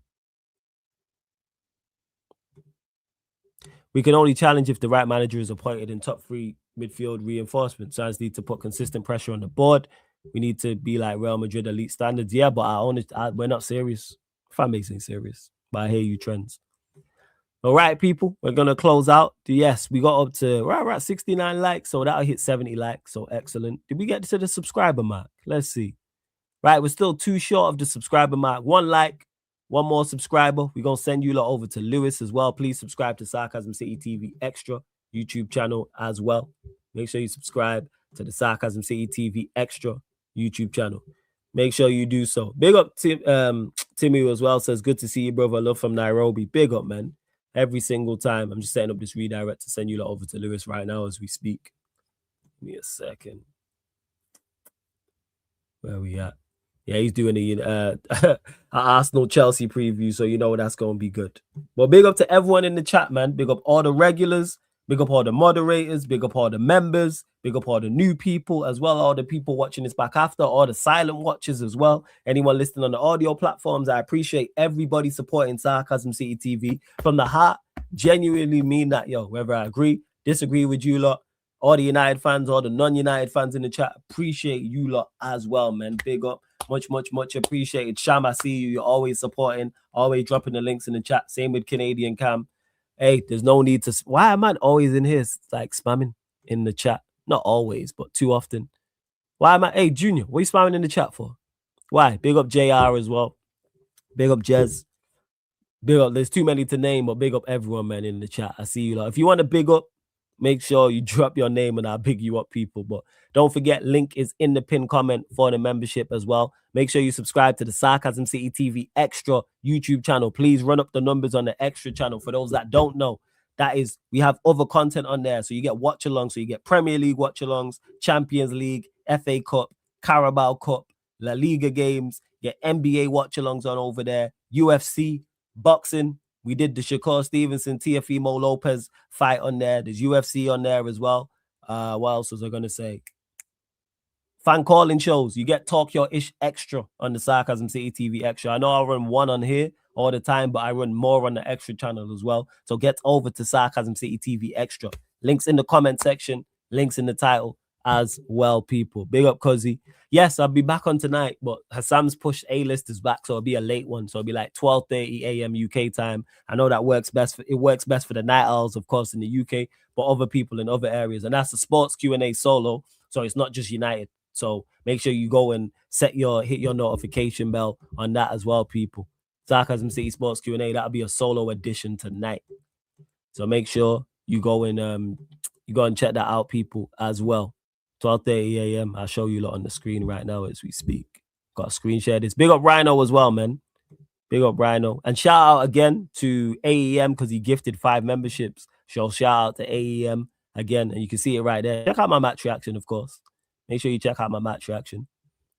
S5: We can only challenge if the right manager is appointed in top 3 midfield reinforcement. So I just need to put consistent pressure on the board. We need to be like Real Madrid elite standards. Yeah, but we're not serious. Fan base ain't serious. But I hear you, trends. All right, people, we're gonna close out. Yes, we got up to we're at 69 likes, so that'll hit 70 likes. So excellent. Did we get to the subscriber mark? Let's see. Right, we're still too short of the subscriber mark. 1 like, 1 more subscriber. We're gonna send you lot over to Lewis as well. Please subscribe to Sarcasm City TV Extra YouTube channel as well. Make sure you subscribe to the Sarcasm City TV Extra YouTube channel. Make sure you do so. Big up Timmy as well. Says, good to see you, brother. Love from Nairobi. Big up, man. Every single time. I'm just setting up this redirect to send you lot over to Lewis right now as we speak. Give me a second. Where we at? Yeah, he's doing the Arsenal Chelsea preview, so you know that's going to be good. Well, big up to everyone in the chat, man. Big up all the regulars. Big up all the moderators. Big up all the members. Big up all the new people as well. All the people watching this back after. All the silent watchers as well. Anyone listening on the audio platforms. I appreciate everybody supporting Sarcasm City TV. From the heart, genuinely mean that, yo. Whether I agree, disagree with you lot, all the United fans, all the non-United fans in the chat, appreciate you lot as well, man. Big up. Much appreciated. Sham, I see you. You're always supporting, always dropping the links in the chat. Same with Canadian Cam. Hey, there's no need to. Why am I always in here like spamming in the chat? Not always, but too often. Why am I? Hey, Junior, what are you spamming in the chat for? Why? Big up JR as well. Big up Jez. Big up. There's too many to name, but big up everyone, man, in the chat. I see you lot. If you want to big up, make sure you drop your name and I'll big you up, people. But don't forget, link is in the pinned comment for the membership as well. Make sure you subscribe to the Sarcasm City TV Extra YouTube channel. Please run up the numbers on the Extra channel. For those that don't know, that is, we have other content on there. So you get watch-alongs. So you get Premier League watch-alongs, Champions League, FA Cup, Carabao Cup, La Liga games. You get NBA watch-alongs on over there, UFC, boxing. We did the Shakur Stevenson, Teofimo Lopez fight on there. There's UFC on there as well. What else was I going to say? Fan calling shows. You get Talk Your Ish Extra on the Sarcasm City TV Extra. I know I run one on here all the time, but I run more on the Extra channel as well. So get over to Sarcasm City TV Extra. Links in the comment section. Links in the title as well, people. Big up, Cuzzy. Yes, I'll be back on tonight, but Hassam's pushed A-list is back, so it'll be a late one. So it'll be like 12:30 a.m. UK time. I know that works best. It works best for the night owls, of course, in the UK, but other people in other areas. And that's the sports Q&A solo, so it's not just United. So make sure you go and hit your notification bell on that as well, people. Sarcasm City Sports Q&A, that'll be a solo edition tonight. So make sure you go and check that out, people, as well. 12:30 a.m. I'll show you lot on the screen right now as we speak. Got to screen share this. Big up Rhino as well, man. Big up Rhino. And shout out again to AEM because he gifted 5 memberships. So shout out to AEM again. And you can see it right there. Check out my match reaction, of course. Make sure you check out my match reaction.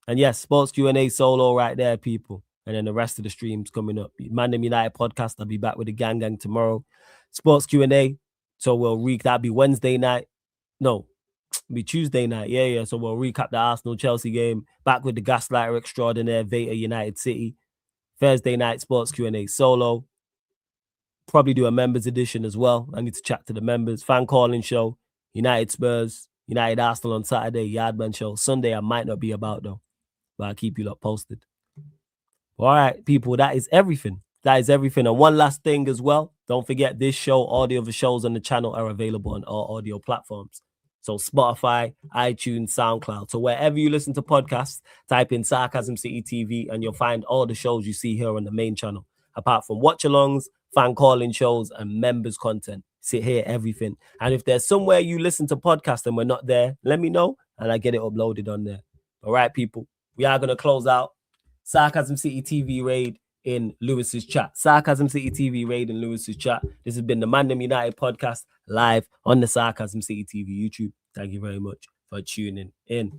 S5: And yes, Sports Q&A solo right there, people. And then the rest of the streams coming up. ManDem United podcast. I'll be back with the gang tomorrow. Sports Q&A. So that'll be Wednesday night. No, it'll be Tuesday night. Yeah. So we'll recap the Arsenal Chelsea game. Back with the Gaslighter Extraordinaire, Veta United City. Thursday night, Sports Q&A solo. Probably do a members edition as well. I need to chat to the members. Fan calling show. United Spurs. United Arsenal on Saturday, Yardman show. Sunday, I might not be about though, but I'll keep you lot posted. All right, people, that is everything. That is everything. And one last thing as well. Don't forget this show, all the other shows on the channel are available on all audio platforms. So Spotify, iTunes, SoundCloud. So wherever you listen to podcasts, type in Sarcasm City TV and you'll find all the shows you see here on the main channel. Apart from watch-alongs, fan calling shows, and members content. Sit here, everything. And if there's somewhere you listen to podcasts and we're not there, let me know and I get it uploaded on there. All right, people. We are going to close out Sarcasm City TV raid in Lewis's chat. Sarcasm City TV raid in Lewis's chat. This has been the ManDem United podcast live on the Sarcasm City TV YouTube. Thank you very much for tuning in.